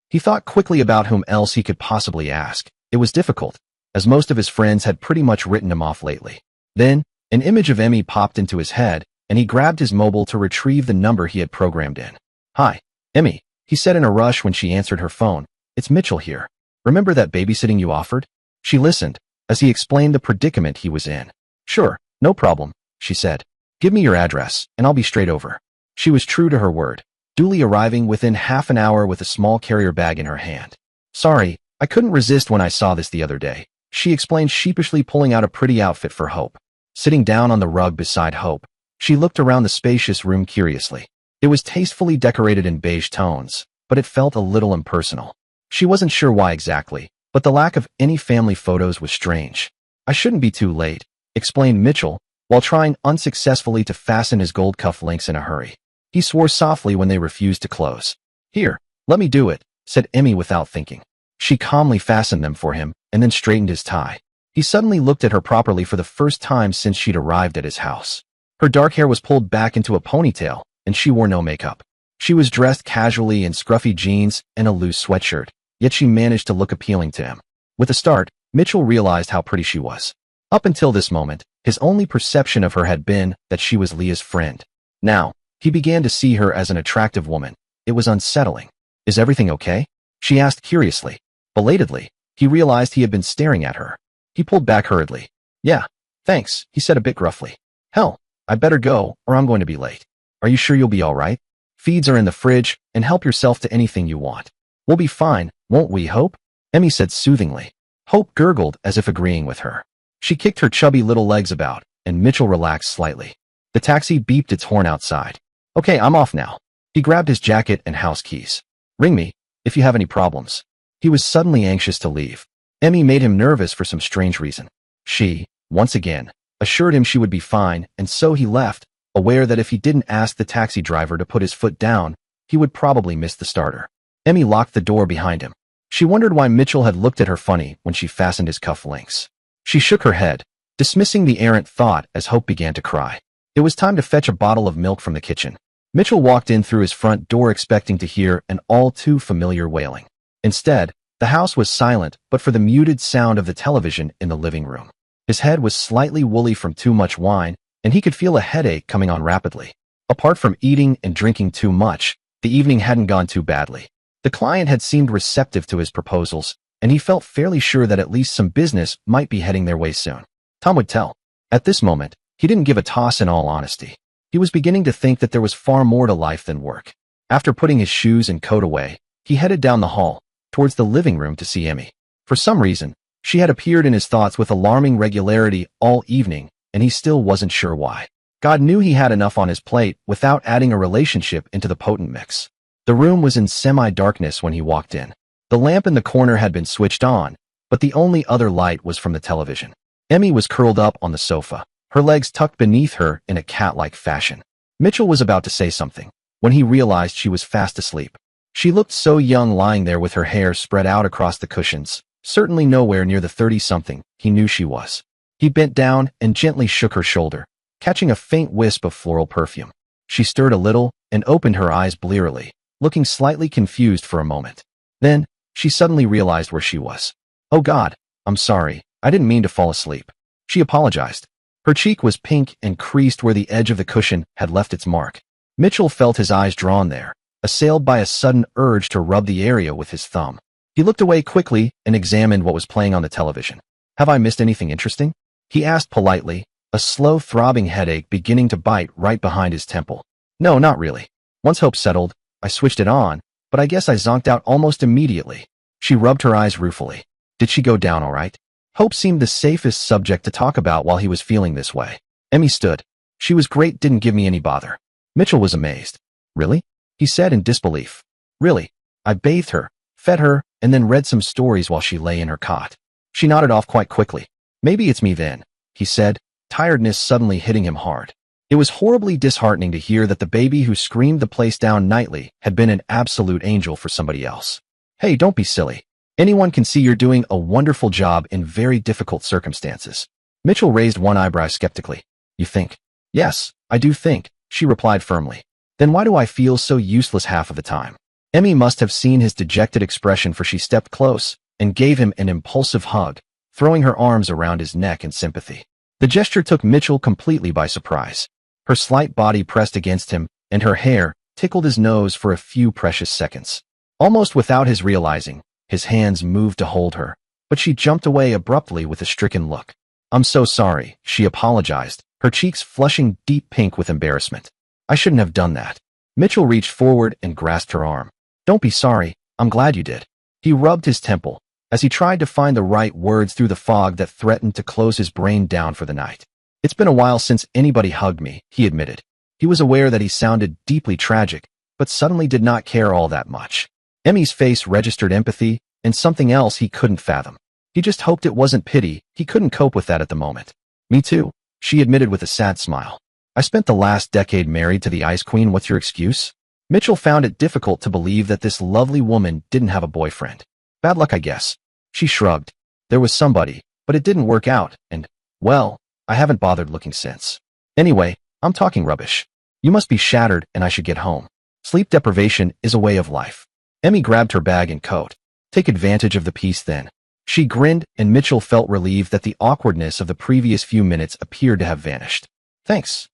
He thought quickly about whom else he could possibly ask. It was difficult, as most of his friends had pretty much written him off lately. Then, an image of Emmy popped into his head, and he grabbed his mobile to retrieve the number he had programmed in. "Hi, Emmy," he said in a rush when she answered her phone. "It's Mitchell here. Remember that babysitting you offered?" She listened, as he explained the predicament he was in. "Sure, no problem," she said. "Give me your address, and I'll be straight over." She was true to her word, duly arriving within half an hour with a small carrier bag in her hand. "Sorry, I couldn't resist when I saw this the other day," she explained, sheepishly pulling out a pretty outfit for Hope. Sitting down on the rug beside Hope, she looked around the spacious room curiously. It was tastefully decorated in beige tones, but it felt a little impersonal. She wasn't sure why exactly, but the lack of any family photos was strange. "I shouldn't be too late," explained Mitchell, while trying unsuccessfully to fasten his gold cuff links in a hurry. He swore softly when they refused to close. "Here, let me do it," said Emmy without thinking. She calmly fastened them for him and then straightened his tie. He suddenly looked at her properly for the first time since she'd arrived at his house. Her dark hair was pulled back into a ponytail, and she wore no makeup. She was dressed casually in scruffy jeans and a loose sweatshirt, yet she managed to look appealing to him. With a start, Mitchell realized how pretty she was. Up until this moment, his only perception of her had been that she was Leah's friend. Now, he began to see her as an attractive woman. It was unsettling. "Is everything okay?" She asked curiously. Belatedly, he realized he had been staring at her. He pulled back hurriedly. Yeah, thanks, he said a bit gruffly. Hell, I better go, or I'm going to be late. Are you sure you'll be all right? Feeds are in the fridge, and help yourself to anything you want. We'll be fine, won't we, Hope? Emmy said soothingly. Hope gurgled as if agreeing with her. She kicked her chubby little legs about, and Mitchell relaxed slightly. The taxi beeped its horn outside. Okay, I'm off now. He grabbed his jacket and house keys. Ring me, if you have any problems. He was suddenly anxious to leave. Emmy made him nervous for some strange reason. She, once again, assured him she would be fine, and so he left, aware that if he didn't ask the taxi driver to put his foot down, he would probably miss the starter. Emmy locked the door behind him. She wondered why Mitchell had looked at her funny when she fastened his cufflinks. She shook her head, dismissing the errant thought as Hope began to cry. It was time to fetch a bottle of milk from the kitchen. Mitchell walked in through his front door expecting to hear an all-too-familiar wailing. Instead, the house was silent but for the muted sound of the television in the living room. His head was slightly woolly from too much wine, and he could feel a headache coming on rapidly. Apart from eating and drinking too much, the evening hadn't gone too badly. The client had seemed receptive to his proposals, and he felt fairly sure that at least some business might be heading their way soon. Time would tell. At this moment, he didn't give a toss in all honesty. He was beginning to think that there was far more to life than work. After putting his shoes and coat away, he headed down the hall, towards the living room to see Emmy. For some reason, she had appeared in his thoughts with alarming regularity all evening, and he still wasn't sure why. God knew he had enough on his plate without adding a relationship into the potent mix. The room was in semi-darkness when he walked in. The lamp in the corner had been switched on, but the only other light was from the television. Emmy was curled up on the sofa, her legs tucked beneath her in a cat-like fashion. Mitchell was about to say something, when he realized she was fast asleep. She looked so young lying there with her hair spread out across the cushions, certainly nowhere near the 30-something he knew she was. He bent down and gently shook her shoulder, catching a faint wisp of floral perfume. She stirred a little and opened her eyes blearily, looking slightly confused for a moment. Then, she suddenly realized where she was. Oh God, I'm sorry, I didn't mean to fall asleep. She apologized. Her cheek was pink and creased where the edge of the cushion had left its mark. Mitchell felt his eyes drawn there, assailed by a sudden urge to rub the area with his thumb. He looked away quickly and examined what was playing on the television. Have I missed anything interesting? He asked politely, a slow throbbing headache beginning to bite right behind his temple. No, not really. Once hope settled, I switched it on, but I guess I zonked out almost immediately. She rubbed her eyes ruefully. Did she go down all right? Hope seemed the safest subject to talk about while he was feeling this way. Emmy stood. She was great, didn't give me any bother. Mitchell was amazed. Really? He said in disbelief. Really? I bathed her, fed her, and then read some stories while she lay in her cot. She nodded off quite quickly. Maybe it's me then, he said, tiredness suddenly hitting him hard. It was horribly disheartening to hear that the baby who screamed the place down nightly had been an absolute angel for somebody else. Hey, don't be silly. Anyone can see you're doing a wonderful job in very difficult circumstances. Mitchell raised one eyebrow skeptically. You think? Yes, I do think, she replied firmly. Then why do I feel so useless half of the time? Emmy must have seen his dejected expression, for she stepped close and gave him an impulsive hug, throwing her arms around his neck in sympathy. The gesture took Mitchell completely by surprise. Her slight body pressed against him, and her hair tickled his nose for a few precious seconds. Almost without his realizing, his hands moved to hold her, but she jumped away abruptly with a stricken look. I'm so sorry, she apologized, her cheeks flushing deep pink with embarrassment. I shouldn't have done that. Mitchell reached forward and grasped her arm. Don't be sorry, I'm glad you did. He rubbed his temple, as he tried to find the right words through the fog that threatened to close his brain down for the night. It's been a while since anybody hugged me, he admitted. He was aware that he sounded deeply tragic, but suddenly did not care all that much. Emmy's face registered empathy and something else he couldn't fathom. He just hoped it wasn't pity, he couldn't cope with that at the moment. Me too, she admitted with a sad smile. I spent the last decade married to the Ice Queen, what's your excuse? Mitchell found it difficult to believe that this lovely woman didn't have a boyfriend. Bad luck, I guess. She shrugged. There was somebody, but it didn't work out, and, well, I haven't bothered looking since. Anyway, I'm talking rubbish. You must be shattered and I should get home. Sleep deprivation is a way of life. Emmy grabbed her bag and coat. Take advantage of the peace then. She grinned, and Mitchell felt relieved that the awkwardness of the previous few minutes appeared to have vanished. Thanks,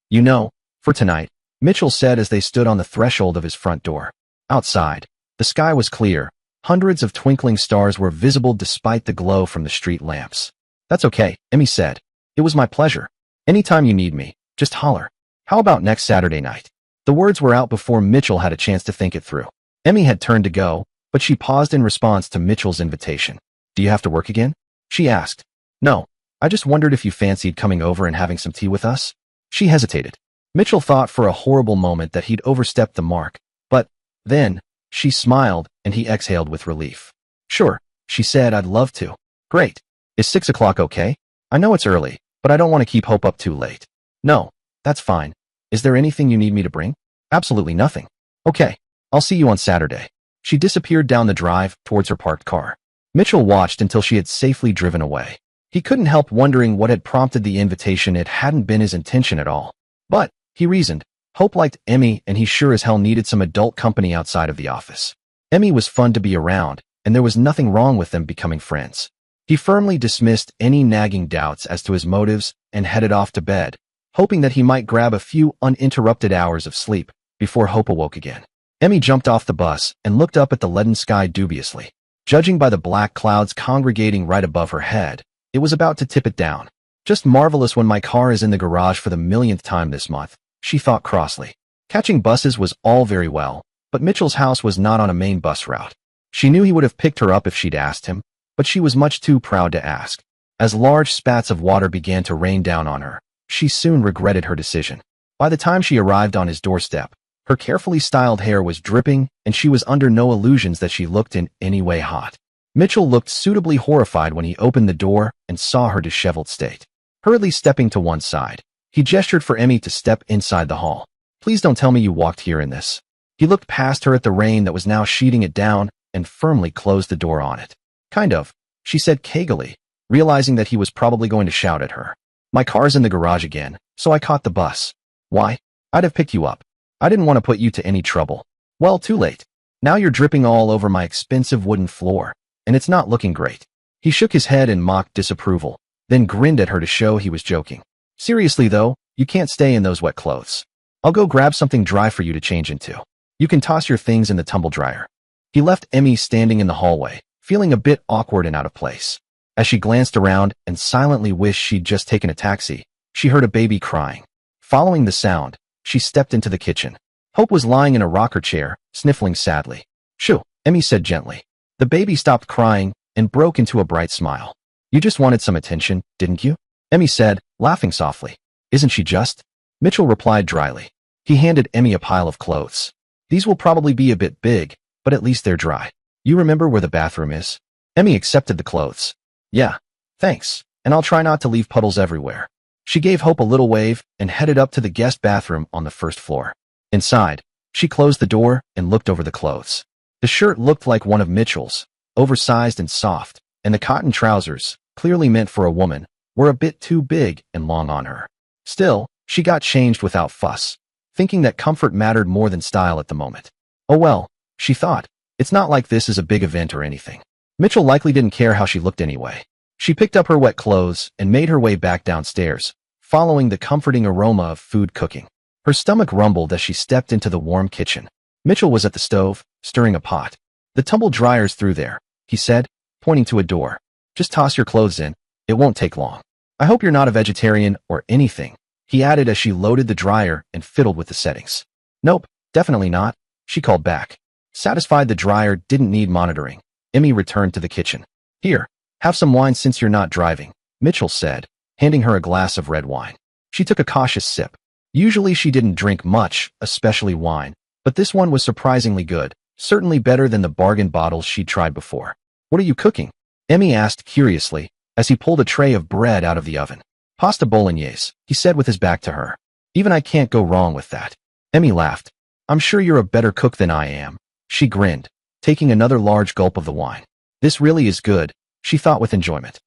for tonight, Mitchell said as they stood on the threshold of his front door. Outside, the sky was clear, Hundreds of twinkling stars were visible despite the glow from the street lamps. That's okay, Emmy said. It was my pleasure. Anytime you need me, just holler. How about next Saturday night? The words were out before Mitchell had a chance to think it through. Emmy had turned to go, but she paused in response to Mitchell's invitation. Do you have to work again? She asked. No, I just wondered if you fancied coming over and having some tea with us. She hesitated. Mitchell thought for a horrible moment that he'd overstepped the mark, but then she smiled and he exhaled with relief. Sure, she said, I'd love to. Great. Is 6 o'clock okay? I know it's early, but I don't want to keep Hope up too late. No, that's fine. Is there anything you need me to bring? Absolutely nothing. Okay, I'll see you on Saturday. She disappeared down the drive towards her parked car. Mitchell watched until she had safely driven away. He couldn't help wondering what had prompted the invitation. It hadn't been his intention at all. But, he reasoned, Hope liked Emmy and he sure as hell needed some adult company outside of the office. Emmy was fun to be around, and there was nothing wrong with them becoming friends. He firmly dismissed any nagging doubts as to his motives and headed off to bed, hoping that he might grab a few uninterrupted hours of sleep before Hope awoke again. Emmy jumped off the bus and looked up at the leaden sky dubiously. Judging by the black clouds congregating right above her head, it was about to tip it down. Just marvelous when my car is in the garage for the millionth time this month, she thought crossly. Catching buses was all very well, but Mitchell's house was not on a main bus route. She knew he would have picked her up if she'd asked him, but she was much too proud to ask. As large spats of water began to rain down on her, she soon regretted her decision. By the time she arrived on his doorstep, her carefully styled hair was dripping, and she was under no illusions that she looked in any way hot. Mitchell looked suitably horrified when he opened the door and saw her disheveled state. Hurriedly stepping to one side, he gestured for Emmy to step inside the hall. Please don't tell me you walked here in this. He looked past her at the rain that was now sheeting it down and firmly closed the door on it. Kind of, she said cagily, realizing that he was probably going to shout at her. My car's in the garage again, so I caught the bus. Why? I'd have picked you up. I didn't want to put you to any trouble. Well, too late. Now you're dripping all over my expensive wooden floor, and it's not looking great. He shook his head in mock disapproval, then grinned at her to show he was joking. Seriously though, you can't stay in those wet clothes. I'll go grab something dry for you to change into. You can toss your things in the tumble dryer. He left Emmy standing in the hallway, feeling a bit awkward and out of place. As she glanced around and silently wished she'd just taken a taxi, she heard a baby crying. Following the sound, she stepped into the kitchen. Hope was lying in a rocker chair, sniffling sadly. Shoo, Emmy said gently. The baby stopped crying and broke into a bright smile. You just wanted some attention, didn't you? Emmy said, laughing softly. Isn't she just? Mitchell replied dryly. He handed Emmy a pile of clothes. These will probably be a bit big, but at least they're dry. You remember where the bathroom is? Emmy accepted the clothes. Yeah, thanks, and I'll try not to leave puddles everywhere. She gave Hope a little wave and headed up to the guest bathroom on the first floor. Inside, she closed the door and looked over the clothes. The shirt looked like one of Mitchell's, oversized and soft, and the cotton trousers, clearly meant for a woman, were a bit too big and long on her. Still, she got changed without fuss, thinking that comfort mattered more than style at the moment. Oh well, she thought, it's not like this is a big event or anything. Mitchell likely didn't care how she looked anyway. She picked up her wet clothes and made her way back downstairs, following the comforting aroma of food cooking. Her stomach rumbled as she stepped into the warm kitchen. Mitchell was at the stove, stirring a pot. The tumble dryer's through there, he said, pointing to a door. Just toss your clothes in. It won't take long. I hope you're not a vegetarian or anything, he added as she loaded the dryer and fiddled with the settings. Nope, definitely not, she called back. Satisfied the dryer didn't need monitoring, Emmy returned to the kitchen. Here, have some wine since you're not driving, Mitchell said, handing her a glass of red wine. She took a cautious sip. Usually she didn't drink much, especially wine, but this one was surprisingly good, certainly better than the bargain bottles she'd tried before. What are you cooking? Emmy asked curiously, as he pulled a tray of bread out of the oven. Pasta bolognese, he said with his back to her. Even I can't go wrong with that. Emmy laughed. I'm sure you're a better cook than I am. She grinned, taking another large gulp of the wine. This really is good, she thought with enjoyment.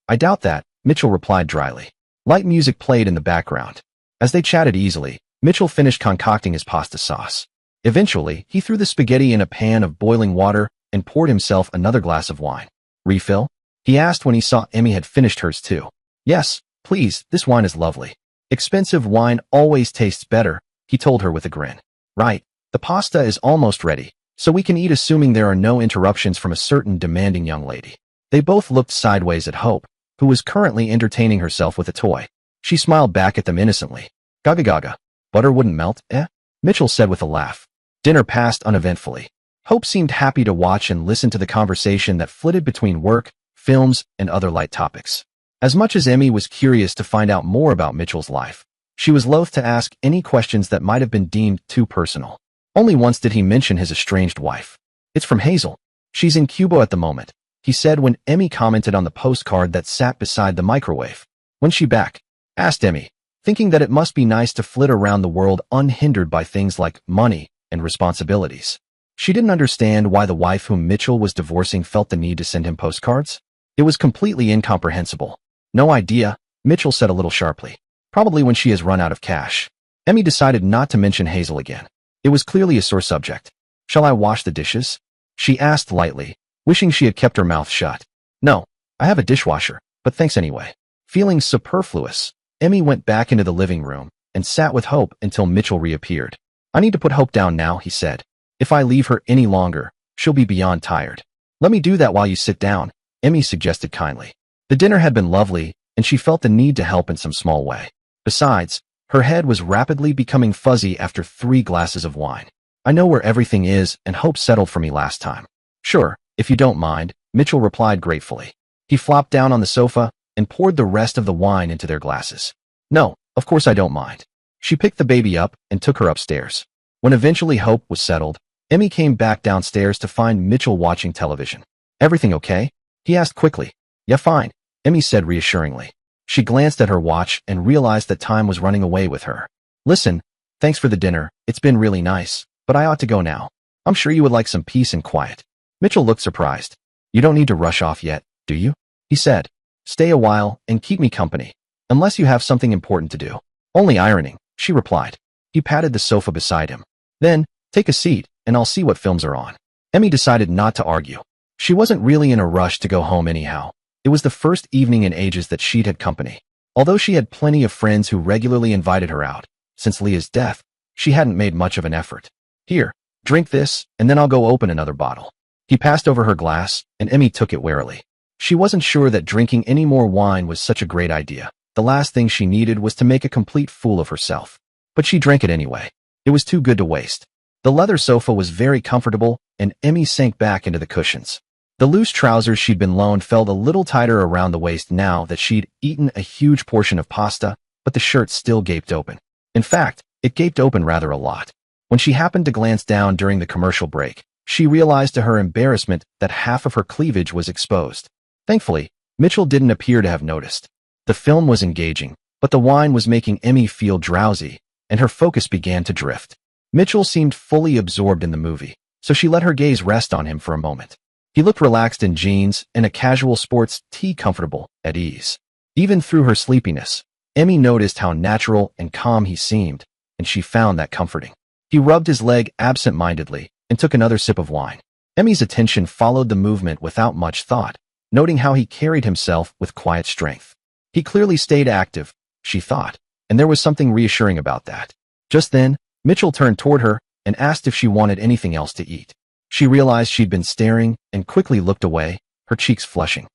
I doubt that, Mitchell replied dryly. Light music played in the background. As they chatted easily, Mitchell finished concocting his pasta sauce. Eventually, he threw the spaghetti in a pan of boiling water and poured himself another glass of wine. Refill? He asked when he saw Emmy had finished hers too. Yes, please, this wine is lovely. Expensive wine always tastes better, he told her with a grin. Right, the pasta is almost ready, so we can eat assuming there are no interruptions from a certain demanding young lady. They both looked sideways at Hope, who was currently entertaining herself with a toy. She smiled back at them innocently. Gaga gaga. Butter wouldn't melt, eh? Mitchell said with a laugh. Dinner passed uneventfully. Hope seemed happy to watch and listen to the conversation that flitted between work, films, and other light topics. As much as Emmy was curious to find out more about Mitchell's life, she was loath to ask any questions that might have been deemed too personal. Only once did he mention his estranged wife. It's from Hazel. She's in Cuba at the moment, he said when Emmy commented on the postcard that sat beside the microwave. When's she back? Asked Emmy, thinking that it must be nice to flit around the world unhindered by things like money and responsibilities. She didn't understand why the wife whom Mitchell was divorcing felt the need to send him postcards. It was completely incomprehensible. No idea, Mitchell said a little sharply. Probably when she has run out of cash. Emmy decided not to mention Hazel again. It was clearly a sore subject. Shall I wash the dishes? She asked lightly, wishing she had kept her mouth shut. No, I have a dishwasher, but thanks anyway. Feeling superfluous, Emmy went back into the living room and sat with Hope until Mitchell reappeared. I need to put Hope down now, he said. If I leave her any longer, she'll be beyond tired. Let me do that while you sit down, Emmy suggested kindly. The dinner had been lovely, and she felt the need to help in some small way. Besides, her head was rapidly becoming fuzzy after 3 glasses of wine. I know where everything is, and Hope settled for me last time. Sure, if you don't mind, Mitchell replied gratefully. He flopped down on the sofa and poured the rest of the wine into their glasses. No, of course I don't mind. She picked the baby up and took her upstairs. When eventually Hope was settled, Emmy came back downstairs to find Mitchell watching television. Everything okay? He asked quickly. Yeah, fine, Emmy said reassuringly. She glanced at her watch and realized that time was running away with her. Listen, thanks for the dinner, it's been really nice, but I ought to go now. I'm sure you would like some peace and quiet. Mitchell looked surprised. You don't need to rush off yet, do you? He said. Stay a while and keep me company, unless you have something important to do. Only ironing, she replied. He patted the sofa beside him. Then, take a seat, and I'll see what films are on. Emmy decided not to argue. She wasn't really in a rush to go home anyhow. It was the first evening in ages that she'd had company. Although she had plenty of friends who regularly invited her out, since Leah's death, she hadn't made much of an effort. Here, drink this, and then I'll go open another bottle. He passed over her glass, and Emmy took it warily. She wasn't sure that drinking any more wine was such a great idea. The last thing she needed was to make a complete fool of herself. But she drank it anyway. It was too good to waste. The leather sofa was very comfortable, and Emmy sank back into the cushions. The loose trousers she'd been loaned felt a little tighter around the waist now that she'd eaten a huge portion of pasta, but the shirt still gaped open. In fact, it gaped open rather a lot. When she happened to glance down during the commercial break, she realized to her embarrassment that half of her cleavage was exposed. Thankfully, Mitchell didn't appear to have noticed. The film was engaging, but the wine was making Emmy feel drowsy, and her focus began to drift. Mitchell seemed fully absorbed in the movie, so she let her gaze rest on him for a moment. He looked relaxed in jeans and a casual sports tee, comfortable, at ease. Even through her sleepiness, Emmy noticed how natural and calm he seemed, and she found that comforting. He rubbed his leg absent-mindedly and took another sip of wine. Emmy's attention followed the movement without much thought, noting how he carried himself with quiet strength. He clearly stayed active, she thought, and there was something reassuring about that. Just then, Mitchell turned toward her and asked if she wanted anything else to eat. She realized she'd been staring and quickly looked away, her cheeks flushing.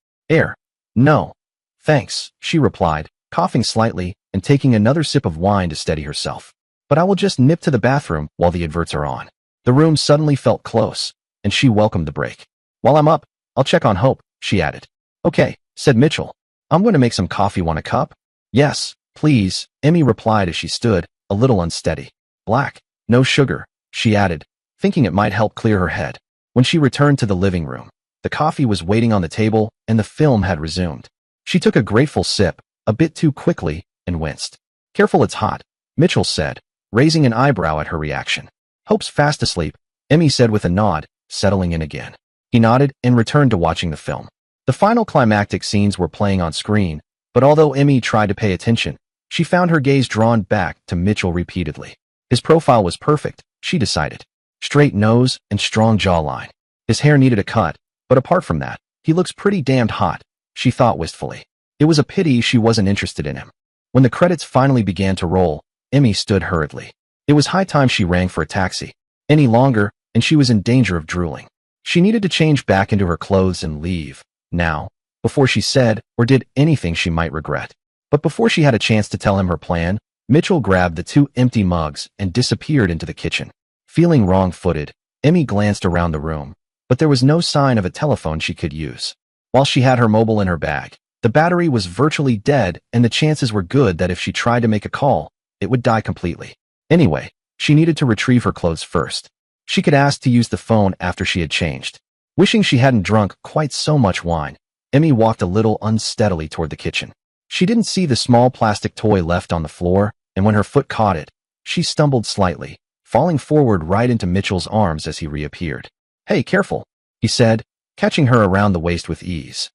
No. Thanks, she replied, coughing slightly and taking another sip of wine to steady herself. But I will just nip to the bathroom while the adverts are on. The room suddenly felt close, and she welcomed the break. While I'm up, I'll check on Hope, she added. Okay, said Mitchell. I'm going to make some coffee. Want a cup? Yes, please, Emmy replied as she stood, a little unsteady. Black, no sugar, she added, thinking it might help clear her head. When she returned to the living room, the coffee was waiting on the table and the film had resumed. She took a grateful sip, a bit too quickly, and winced. Careful, it's hot, Mitchell said, raising an eyebrow at her reaction. Hope's fast asleep, Emmy said with a nod, settling in again. He nodded and returned to watching the film. The final climactic scenes were playing on screen, but although Emmy tried to pay attention, she found her gaze drawn back to Mitchell repeatedly. His profile was perfect, she decided. Straight nose and strong jawline. His hair needed a cut, but apart from that, he looks pretty damned hot, she thought wistfully. It was a pity she wasn't interested in him. When the credits finally began to roll, Emmy stood hurriedly. It was high time she rang for a taxi. Any longer, and she was in danger of drooling. She needed to change back into her clothes and leave, now, before she said or did anything she might regret. But before she had a chance to tell him her plan, Mitchell grabbed the 2 empty mugs and disappeared into the kitchen. Feeling wrong-footed, Emmy glanced around the room, but there was no sign of a telephone she could use. While she had her mobile in her bag, the battery was virtually dead and the chances were good that if she tried to make a call, it would die completely. Anyway, she needed to retrieve her clothes first. She could ask to use the phone after she had changed. Wishing she hadn't drunk quite so much wine, Emmy walked a little unsteadily toward the kitchen. She didn't see the small plastic toy left on the floor, and when her foot caught it, she stumbled slightly, falling forward right into Mitchell's arms as he reappeared. "Hey, careful," he said, catching her around the waist with ease.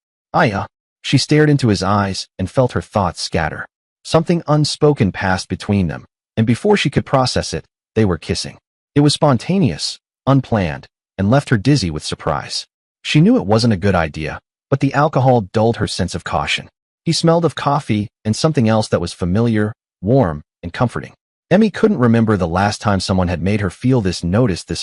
She stared into his eyes and felt her thoughts scatter. Something unspoken passed between them, and before she could process it, they were kissing. It was spontaneous, unplanned, and left her dizzy with surprise. She knew it wasn't a good idea, but the alcohol dulled her sense of caution. He smelled of coffee and something else that was familiar, warm, and comforting. Emmy couldn't remember the last time someone had made her feel this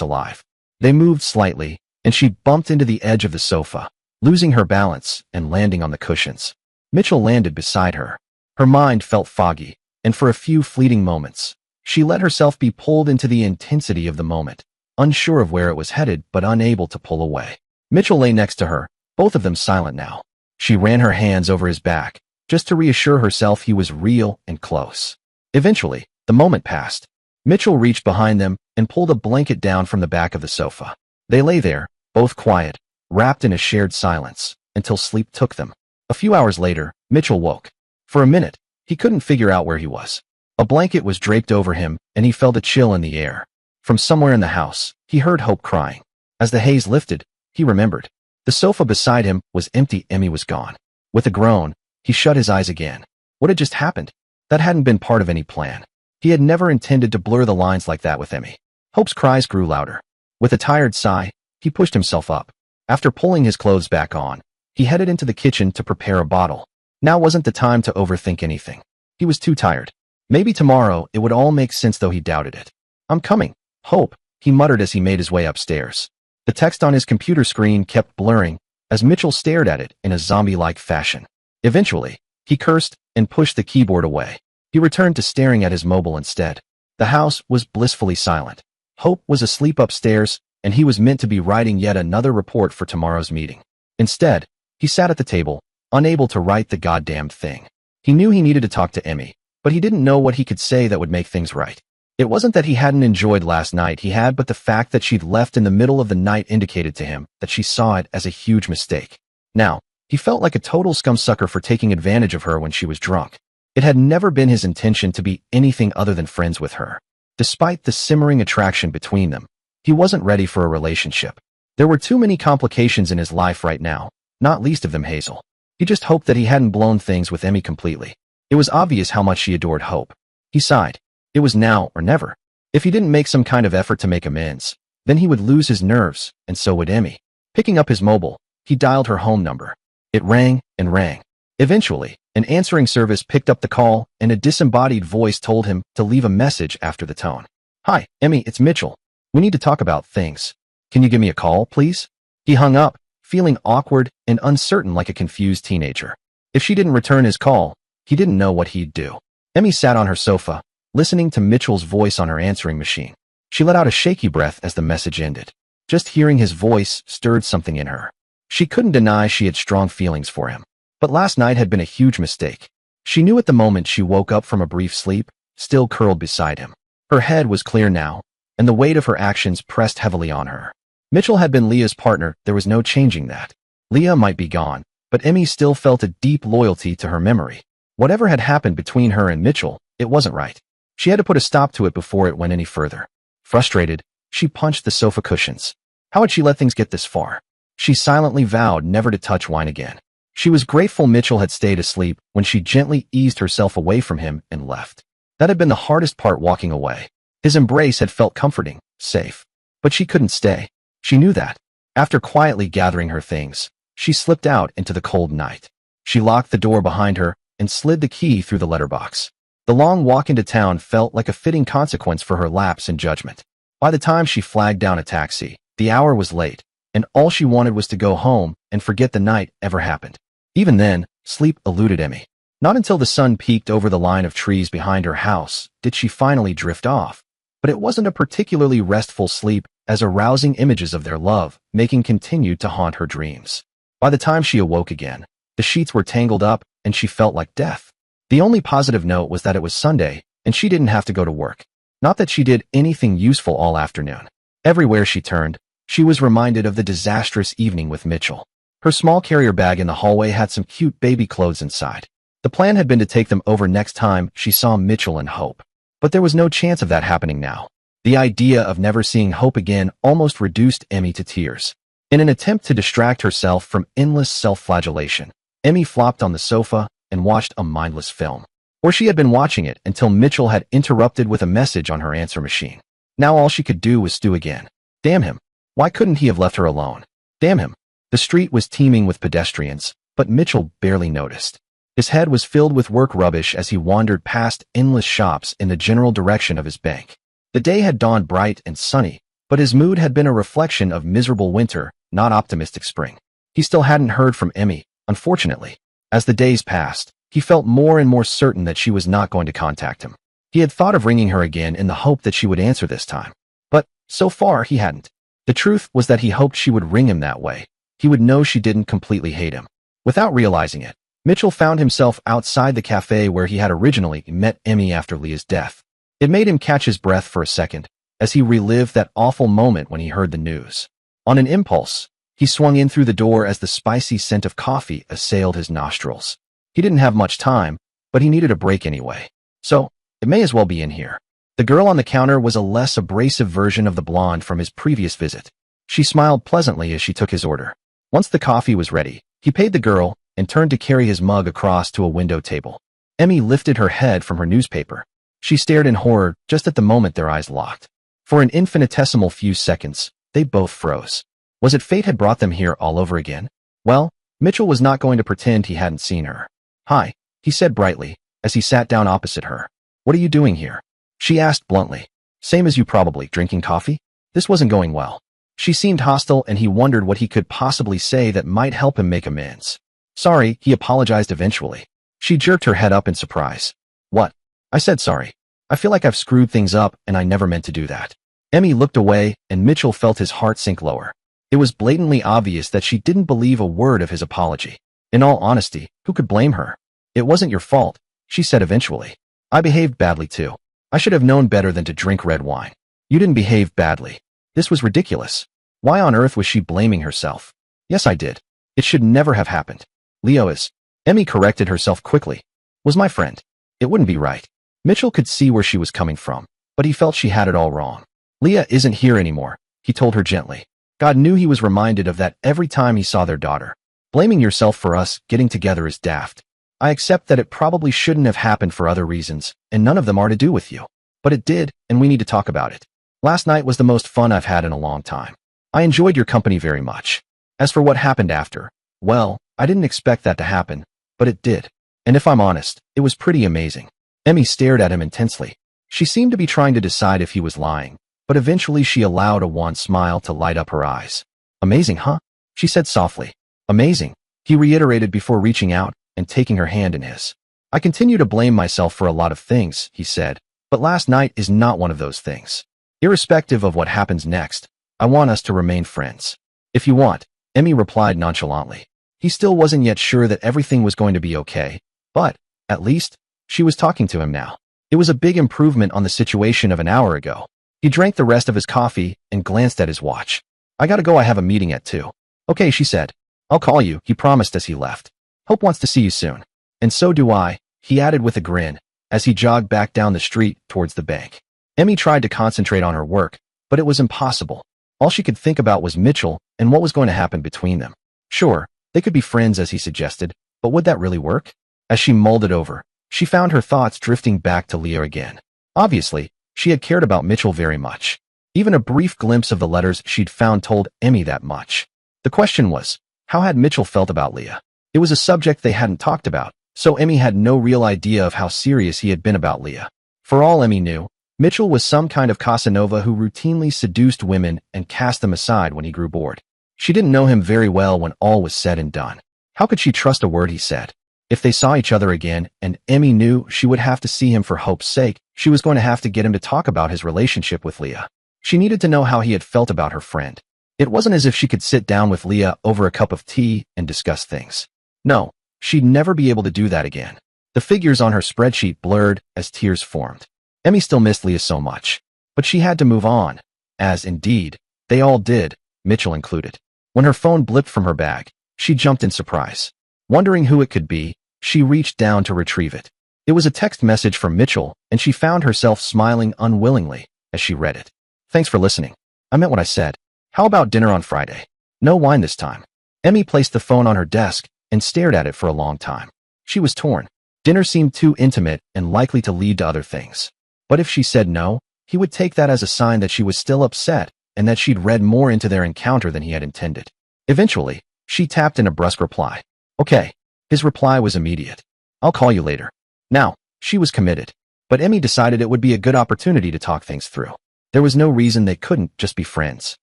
alive. They moved slightly, and she bumped into the edge of the sofa, losing her balance and landing on the cushions. Mitchell landed beside her. Her mind felt foggy, and for a few fleeting moments, she let herself be pulled into the intensity of the moment, unsure of where it was headed but unable to pull away. Mitchell lay next to her, both of them silent now. She ran her hands over his back, just to reassure herself he was real and close. Eventually, the moment passed. Mitchell reached behind them and pulled a blanket down from the back of the sofa. They lay there, both quiet, wrapped in a shared silence, until sleep took them. A few hours later, Mitchell woke. For a minute, he couldn't figure out where he was. A blanket was draped over him, and he felt a chill in the air. From somewhere in the house, he heard Hope crying. As the haze lifted, he remembered. The sofa beside him was empty. Emmy was gone. With a groan, he shut his eyes again. What had just happened? That hadn't been part of any plan. He had never intended to blur the lines like that with Emmy. Hope's cries grew louder. With a tired sigh, he pushed himself up. After pulling his clothes back on, he headed into the kitchen to prepare a bottle. Now wasn't the time to overthink anything. He was too tired. Maybe tomorrow it would all make sense, though he doubted it. "I'm coming, Hope," he muttered as he made his way upstairs. The text on his computer screen kept blurring as Mitchell stared at it in a zombie-like fashion. Eventually, he cursed and pushed the keyboard away. He returned to staring at his mobile instead. The house was blissfully silent. Hope was asleep upstairs, and he was meant to be writing yet another report for tomorrow's meeting. Instead, he sat at the table, unable to write the goddamned thing. He knew he needed to talk to Emmy, but he didn't know what he could say that would make things right. It wasn't that he hadn't enjoyed last night, but the fact that she'd left in the middle of the night indicated to him that she saw it as a huge mistake. Now, he felt like a total scumsucker for taking advantage of her when she was drunk. It had never been his intention to be anything other than friends with her. Despite the simmering attraction between them, he wasn't ready for a relationship. There were too many complications in his life right now, not least of them Hazel. He just hoped that he hadn't blown things with Emmy completely. It was obvious how much she adored Hope. He sighed. It was now or never. If he didn't make some kind of effort to make amends, then he would lose his nerves, and so would Emmy. Picking up his mobile, he dialed her home number. It rang and rang. Eventually, an answering service picked up the call, and a disembodied voice told him to leave a message after the tone. "Hi, Emmy, it's Mitchell. We need to talk about things. Can you give me a call, please?" He hung up, feeling awkward and uncertain like a confused teenager. If she didn't return his call, he didn't know what he'd do. Emmy sat on her sofa, listening to Mitchell's voice on her answering machine. She let out a shaky breath as the message ended. Just hearing his voice stirred something in her. She couldn't deny she had strong feelings for him. But last night had been a huge mistake. She knew at the moment she woke up from a brief sleep, still curled beside him. Her head was clear now, and the weight of her actions pressed heavily on her. Mitchell had been Leah's partner, there was no changing that. Leah might be gone, but Emmy still felt a deep loyalty to her memory. Whatever had happened between her and Mitchell, it wasn't right. She had to put a stop to it before it went any further. Frustrated, she punched the sofa cushions. How had she let things get this far? She silently vowed never to touch wine again. She was grateful Mitchell had stayed asleep when she gently eased herself away from him and left. That had been the hardest part, walking away. His embrace had felt comforting, safe. But she couldn't stay. She knew that. After quietly gathering her things, she slipped out into the cold night. She locked the door behind her and slid the key through the letterbox. The long walk into town felt like a fitting consequence for her lapse in judgment. By the time she flagged down a taxi, the hour was late, and all she wanted was to go home and forget the night ever happened. Even then, sleep eluded Emmy. Not until the sun peeked over the line of trees behind her house did she finally drift off. But it wasn't a particularly restful sleep, as arousing images of their love making continued to haunt her dreams. By the time she awoke again, the sheets were tangled up and she felt like death. The only positive note was that it was Sunday and she didn't have to go to work. Not that she did anything useful all afternoon. Everywhere she turned, she was reminded of the disastrous evening with Mitchell. Her small carrier bag in the hallway had some cute baby clothes inside. The plan had been to take them over next time she saw Mitchell and Hope. But there was no chance of that happening now. The idea of never seeing Hope again almost reduced Emmy to tears. In an attempt to distract herself from endless self-flagellation, Emmy flopped on the sofa and watched a mindless film. Or she had been watching it until Mitchell had interrupted with a message on her answer machine. Now all she could do was stew again. Damn him. Why couldn't he have left her alone? Damn him. The street was teeming with pedestrians, but Mitchell barely noticed. His head was filled with work rubbish as he wandered past endless shops in the general direction of his bank. The day had dawned bright and sunny, but his mood had been a reflection of miserable winter, not optimistic spring. He still hadn't heard from Emmy, unfortunately. As the days passed, he felt more and more certain that she was not going to contact him. He had thought of ringing her again in the hope that she would answer this time. But, so far, he hadn't. The truth was that he hoped she would ring him that way. He would know she didn't completely hate him. Without realizing it, Mitchell found himself outside the cafe where he had originally met Emmy after Leah's death. It made him catch his breath for a second as he relived that awful moment when he heard the news. On an impulse, he swung in through the door as the spicy scent of coffee assailed his nostrils. He didn't have much time, but he needed a break anyway. So, it may as well be in here. The girl on the counter was a less abrasive version of the blonde from his previous visit. She smiled pleasantly as she took his order. Once the coffee was ready, he paid the girl and turned to carry his mug across to a window table. Emmy lifted her head from her newspaper. She stared in horror just at the moment their eyes locked. For an infinitesimal few seconds, they both froze. Was it fate had brought them here all over again? Well, Mitchell was not going to pretend he hadn't seen her. "Hi," he said brightly, as he sat down opposite her. "What are you doing here?" She asked bluntly. "Same as you probably, drinking coffee?" This wasn't going well. She seemed hostile and he wondered what he could possibly say that might help him make amends. "Sorry," he apologized eventually. She jerked her head up in surprise. "What?" "I said sorry. I feel like I've screwed things up and I never meant to do that." Emmy looked away and Mitchell felt his heart sink lower. It was blatantly obvious that she didn't believe a word of his apology. In all honesty, who could blame her? "It wasn't your fault," she said eventually. "I behaved badly too. I should have known better than to drink red wine." "You didn't behave badly." This was ridiculous. Why on earth was she blaming herself? "Yes, I did. It should never have happened. Leo is..." Emmy corrected herself quickly. "Was my friend. It wouldn't be right." Mitchell could see where she was coming from, but he felt she had it all wrong. "Leah isn't here anymore," he told her gently. God knew he was reminded of that every time he saw their daughter. "Blaming yourself for us getting together is daft. I accept that it probably shouldn't have happened for other reasons, and none of them are to do with you. But it did, and we need to talk about it. Last night was the most fun I've had in a long time. I enjoyed your company very much. As for what happened after, well, I didn't expect that to happen, but it did. And if I'm honest, it was pretty amazing." Emmy stared at him intensely. She seemed to be trying to decide if he was lying, but eventually she allowed a wan smile to light up her eyes. "Amazing, huh?" she said softly. "Amazing," he reiterated before reaching out and taking her hand in his. "I continue to blame myself for a lot of things," he said, "but last night is not one of those things. Irrespective of what happens next, I want us to remain friends." "If you want," Emmy replied nonchalantly. He still wasn't yet sure that everything was going to be okay, but, at least, she was talking to him now. It was a big improvement on the situation of an hour ago. He drank the rest of his coffee and glanced at his watch. "I gotta go, I have a meeting at 2. "Okay," she said. "I'll call you," he promised as he left. "Hope wants to see you soon." "And so do I," he added with a grin, as he jogged back down the street towards the bank. Emmy tried to concentrate on her work, but it was impossible. All she could think about was Mitchell and what was going to happen between them. Sure, they could be friends as he suggested, but would that really work? As she mulled it over, she found her thoughts drifting back to Leo again. Obviously, she had cared about Mitchell very much. Even a brief glimpse of the letters she'd found told Emmy that much. The question was, how had Mitchell felt about Leah? It was a subject they hadn't talked about, so Emmy had no real idea of how serious he had been about Leah. For all Emmy knew, Mitchell was some kind of Casanova who routinely seduced women and cast them aside when he grew bored. She didn't know him very well when all was said and done. How could she trust a word he said? If they saw each other again, and Emmy knew she would have to see him for Hope's sake, she was going to have to get him to talk about his relationship with Leah. She needed to know how he had felt about her friend. It wasn't as if she could sit down with Leah over a cup of tea and discuss things. No, she'd never be able to do that again. The figures on her spreadsheet blurred as tears formed. Emmy still missed Leah so much. But she had to move on. As, indeed, they all did, Mitchell included. When her phone blipped from her bag, she jumped in surprise. Wondering who it could be, she reached down to retrieve it. It was a text message from Mitchell, and she found herself smiling unwillingly as she read it. Thanks for listening. I meant what I said. How about dinner on Friday? No wine this time. Emmy placed the phone on her desk and stared at it for a long time. She was torn. Dinner seemed too intimate and likely to lead to other things. But if she said no, he would take that as a sign that she was still upset and that she'd read more into their encounter than he had intended. Eventually, she tapped in a brusque reply. Okay. His reply was immediate. I'll call you later. Now, she was committed. But Emmy decided it would be a good opportunity to talk things through. There was no reason they couldn't just be friends.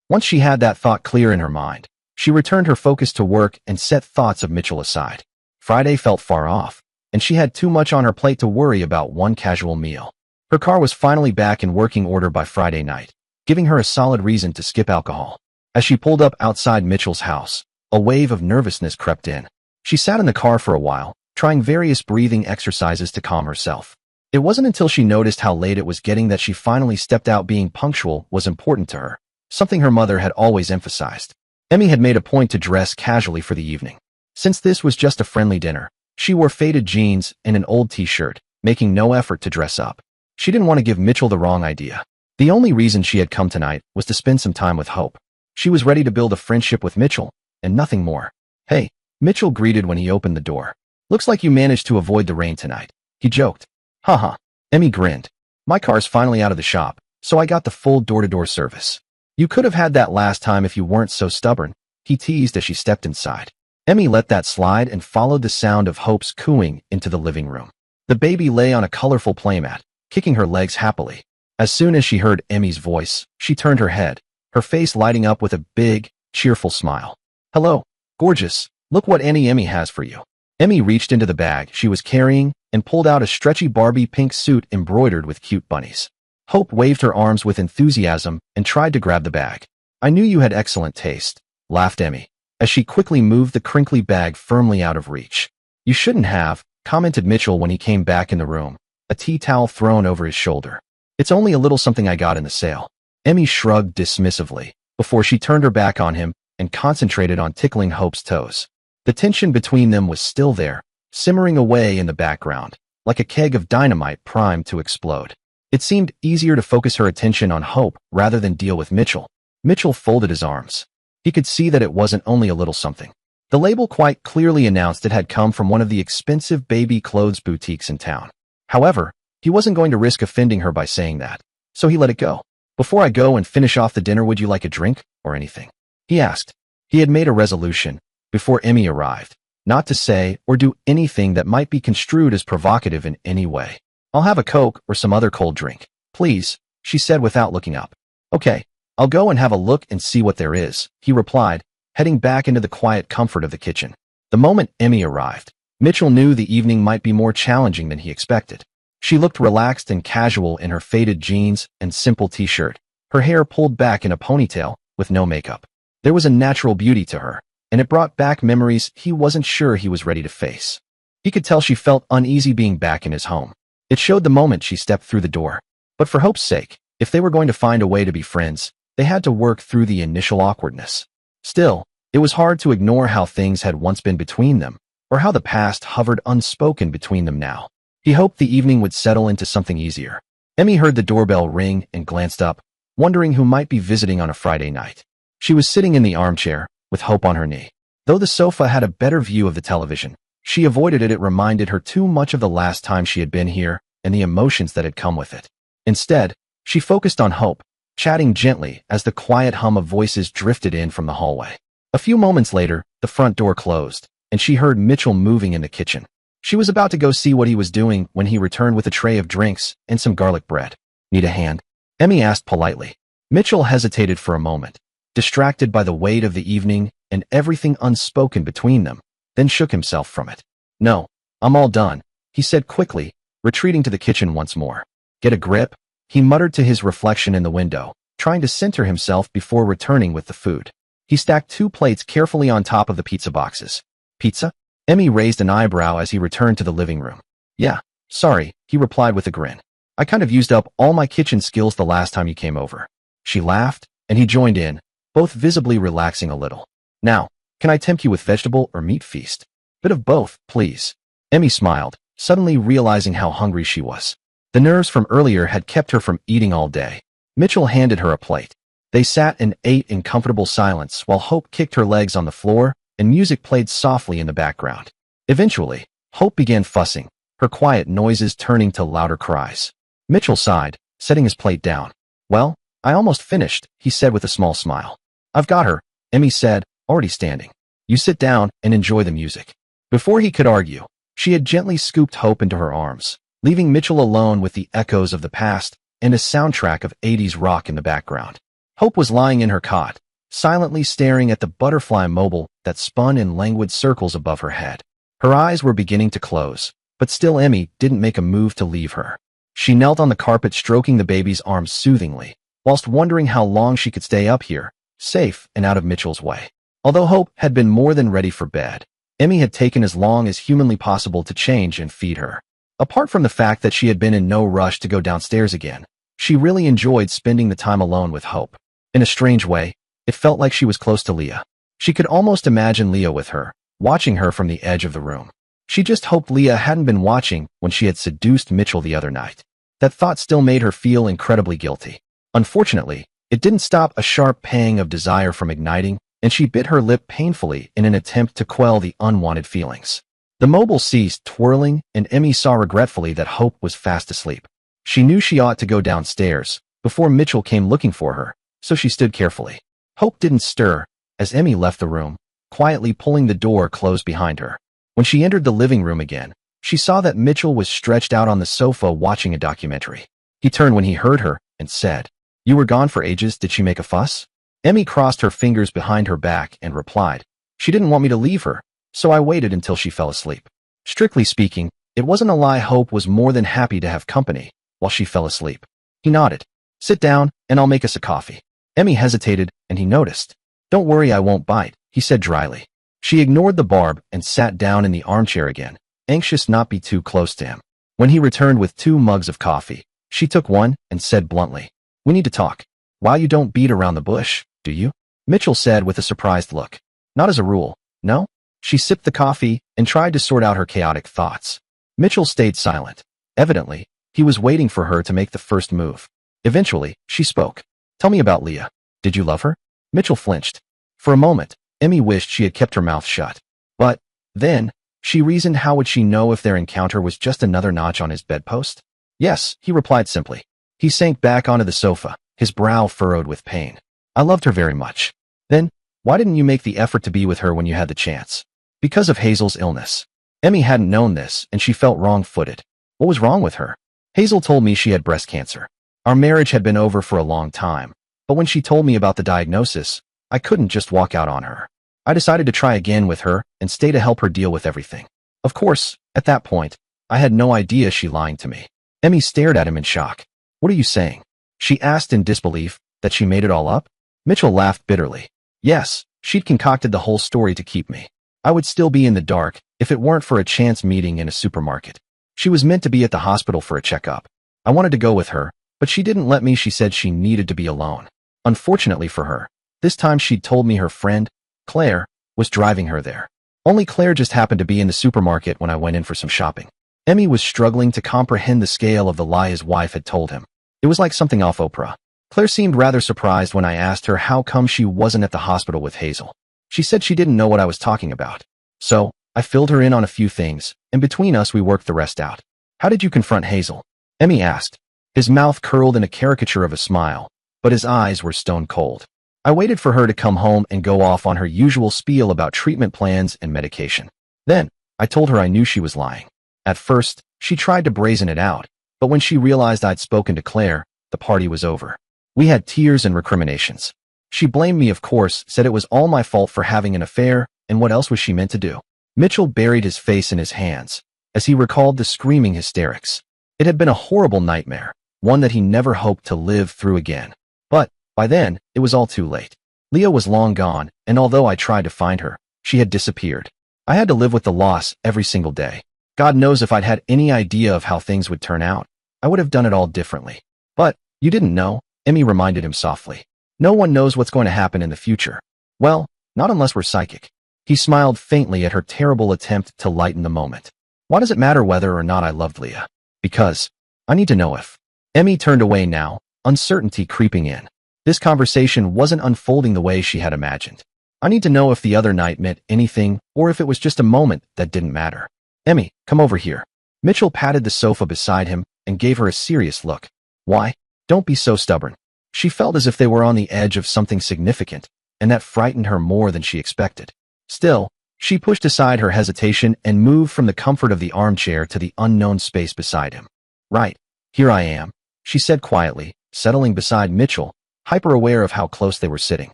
Once she had that thought clear in her mind, she returned her focus to work and set thoughts of Mitchell aside. Friday felt far off, and she had too much on her plate to worry about one casual meal. Her car was finally back in working order by Friday night, giving her a solid reason to skip alcohol. As she pulled up outside Mitchell's house, a wave of nervousness crept in. She sat in the car for a while, trying various breathing exercises to calm herself. It wasn't until she noticed how late it was getting that she finally stepped out. Being punctual was important to her, something her mother had always emphasized. Emmy had made a point to dress casually for the evening. Since this was just a friendly dinner, she wore faded jeans and an old t-shirt, making no effort to dress up. She didn't want to give Mitchell the wrong idea. The only reason she had come tonight was to spend some time with Hope. She was ready to build a friendship with Mitchell, and nothing more. Hey, Mitchell greeted when he opened the door. Looks like you managed to avoid the rain tonight, he joked. Haha. Emmy grinned. My car's finally out of the shop, so I got the full door-to-door service. You could have had that last time if you weren't so stubborn, he teased as she stepped inside. Emmy let that slide and followed the sound of Hope's cooing into the living room. The baby lay on a colorful playmat, kicking her legs happily. As soon as she heard Emmy's voice, she turned her head, her face lighting up with a big, cheerful smile. Hello, gorgeous. Look what Emmy has for you. Emmy reached into the bag she was carrying and pulled out a stretchy Barbie pink suit embroidered with cute bunnies. Hope waved her arms with enthusiasm and tried to grab the bag. I knew you had excellent taste, laughed Emmy, as she quickly moved the crinkly bag firmly out of reach. You shouldn't have, commented Mitchell when he came back in the room, a tea towel thrown over his shoulder. It's only a little something I got in the sale. Emmy shrugged dismissively before she turned her back on him and concentrated on tickling Hope's toes. The tension between them was still there, simmering away in the background, like a keg of dynamite primed to explode. It seemed easier to focus her attention on Hope rather than deal with Mitchell. Mitchell folded his arms. He could see that it wasn't only a little something. The label quite clearly announced it had come from one of the expensive baby clothes boutiques in town. However, he wasn't going to risk offending her by saying that, so he let it go. Before I go and finish off the dinner, would you like a drink or anything? He asked. He had made a resolution, before Emmy arrived, not to say or do anything that might be construed as provocative in any way. I'll have a Coke or some other cold drink, please, she said without looking up. Okay, I'll go and have a look and see what there is, he replied, heading back into the quiet comfort of the kitchen. The moment Emmy arrived, Mitchell knew the evening might be more challenging than he expected. She looked relaxed and casual in her faded jeans and simple t-shirt, her hair pulled back in a ponytail with no makeup. There was a natural beauty to her, and it brought back memories he wasn't sure he was ready to face. He could tell she felt uneasy being back in his home. It showed the moment she stepped through the door. But for Hope's sake, if they were going to find a way to be friends, they had to work through the initial awkwardness. Still, it was hard to ignore how things had once been between them, or how the past hovered unspoken between them now. He hoped the evening would settle into something easier. Emmy heard the doorbell ring and glanced up, wondering who might be visiting on a Friday night. She was sitting in the armchair, with Hope on her knee. Though the sofa had a better view of the television, she avoided it. It reminded her too much of the last time she had been here and the emotions that had come with it. Instead, she focused on Hope, chatting gently as the quiet hum of voices drifted in from the hallway. A few moments later, the front door closed, and she heard Mitchell moving in the kitchen. She was about to go see what he was doing when he returned with a tray of drinks and some garlic bread. Need a hand? Emmy asked politely. Mitchell hesitated for a moment, distracted by the weight of the evening and everything unspoken between them, then shook himself from it. No, I'm all done, he said quickly, retreating to the kitchen once more. Get a grip? He muttered to his reflection in the window, trying to center himself before returning with the food. He stacked 2 plates carefully on top of the pizza boxes. Pizza? Emmy raised an eyebrow as he returned to the living room. Yeah, sorry, he replied with a grin. I kind of used up all my kitchen skills the last time you came over. She laughed, and he joined in, both visibly relaxing a little. Now, can I tempt you with vegetable or meat feast? Bit of both, please. Emmy smiled, suddenly realizing how hungry she was. The nerves from earlier had kept her from eating all day. Mitchell handed her a plate. They sat and ate in comfortable silence while Hope kicked her legs on the floor and music played softly in the background. Eventually, Hope began fussing, her quiet noises turning to louder cries. Mitchell sighed, setting his plate down. Well, I almost finished, he said with a small smile. I've got her, Emmy said, already standing. You sit down and enjoy the music. Before he could argue, she had gently scooped Hope into her arms, leaving Mitchell alone with the echoes of the past and a soundtrack of 80s rock in the background. Hope was lying in her cot, silently staring at the butterfly mobile that spun in languid circles above her head. Her eyes were beginning to close, but still Emmy didn't make a move to leave her. She knelt on the carpet stroking the baby's arms soothingly, whilst wondering how long she could stay up here, safe and out of Mitchell's way. Although Hope had been more than ready for bed, Emmy had taken as long as humanly possible to change and feed her. Apart from the fact that she had been in no rush to go downstairs again, she really enjoyed spending the time alone with Hope. In a strange way, it felt like she was close to Leah. She could almost imagine Leah with her, watching her from the edge of the room. She just hoped Leah hadn't been watching when she had seduced Mitchell the other night. That thought still made her feel incredibly guilty. Unfortunately, it didn't stop a sharp pang of desire from igniting, and she bit her lip painfully in an attempt to quell the unwanted feelings. The mobile ceased twirling, and Emmy saw regretfully that Hope was fast asleep. She knew she ought to go downstairs before Mitchell came looking for her, so she stood carefully. Hope didn't stir as Emmy left the room, quietly pulling the door closed behind her. When she entered the living room again, she saw that Mitchell was stretched out on the sofa watching a documentary. He turned when he heard her and said, "You were gone for ages, did she make a fuss?" Emmy crossed her fingers behind her back and replied, "She didn't want me to leave her, so I waited until she fell asleep." Strictly speaking, it wasn't a lie. Hope was more than happy to have company while she fell asleep. He nodded. "Sit down, and I'll make us a coffee." Emmy hesitated, and he noticed. "Don't worry, I won't bite," he said dryly. She ignored the barb and sat down in the armchair again, anxious not be too close to him. When he returned with 2 mugs of coffee, she took one and said bluntly, "We need to talk. Why you don't beat around the bush, do you?" Mitchell said with a surprised look. "Not as a rule, no?" She sipped the coffee and tried to sort out her chaotic thoughts. Mitchell stayed silent. Evidently, he was waiting for her to make the first move. Eventually, she spoke. "Tell me about Leah. Did you love her?" Mitchell flinched. For a moment, Emmy wished she had kept her mouth shut. But then, she reasoned, how would she know if their encounter was just another notch on his bedpost? "Yes," he replied simply. He sank back onto the sofa, his brow furrowed with pain. "I loved her very much." "Then, why didn't you make the effort to be with her when you had the chance?" "Because of Hazel's illness." Emmy hadn't known this, and she felt wrong-footed. What was wrong with her? "Hazel told me she had breast cancer. Our marriage had been over for a long time, but when she told me about the diagnosis, I couldn't just walk out on her. I decided to try again with her and stay to help her deal with everything. Of course, at that point, I had no idea she lying to me." Emmy stared at him in shock. "What are you saying?" she asked in disbelief. "That she made it all up?" Mitchell laughed bitterly. "Yes, she'd concocted the whole story to keep me. I would still be in the dark if it weren't for a chance meeting in a supermarket. She was meant to be at the hospital for a checkup. I wanted to go with her, but she didn't let me. She said she needed to be alone. Unfortunately for her, this time she'd told me her friend, Claire, was driving her there. Only Claire just happened to be in the supermarket when I went in for some shopping." Emmy was struggling to comprehend the scale of the lie his wife had told him. It was like something off Oprah. Claire seemed rather surprised when I asked her how come she wasn't at the hospital with Hazel. She said she didn't know what I was talking about. So, I filled her in on a few things, and between us we worked the rest out. "How did you confront Hazel?" Emmy asked. His mouth curled in a caricature of a smile, but his eyes were stone cold. "I waited for her to come home and go off on her usual spiel about treatment plans and medication. Then, I told her I knew she was lying. At first, she tried to brazen it out, but when she realized I'd spoken to Claire, the party was over. We had tears and recriminations. She blamed me, of course, said it was all my fault for having an affair, and what else was she meant to do? Mitchell buried his face in his hands as he recalled the screaming hysterics. It had been a horrible nightmare, one that he never hoped to live through again. But by then, it was all too late. Leah was long gone, and although I tried to find her, she had disappeared. I had to live with the loss every single day. God knows if I'd had any idea of how things would turn out, I would have done it all differently. But you didn't know, Emmy reminded him softly. No one knows what's going to happen in the future. Well, not unless we're psychic. He smiled faintly at her terrible attempt to lighten the moment. Why does it matter whether or not I loved Leah? Because I need to know if. Emmy turned away now, uncertainty creeping in. This conversation wasn't unfolding the way she had imagined. I need to know if the other night meant anything or if it was just a moment that didn't matter. Emmy, come over here. Mitchell patted the sofa beside him and gave her a serious look. Why? Don't be so stubborn. She felt as if they were on the edge of something significant, and that frightened her more than she expected. Still, she pushed aside her hesitation and moved from the comfort of the armchair to the unknown space beside him. Right, here I am, she said quietly, settling beside Mitchell, hyper-aware of how close they were sitting.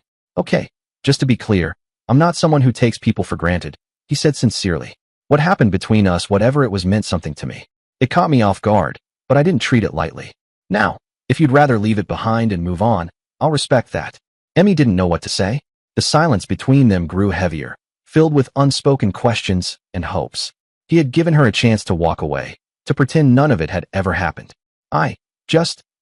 Okay, just to be clear, I'm not someone who takes people for granted, he said sincerely. What happened between us, whatever it was, meant something to me. It caught me off guard, but I didn't treat it lightly. Now, if you'd rather leave it behind and move on, I'll respect that. Emmy didn't know what to say. The silence between them grew heavier, filled with unspoken questions and hopes. He had given her a chance to walk away, to pretend none of it had ever happened.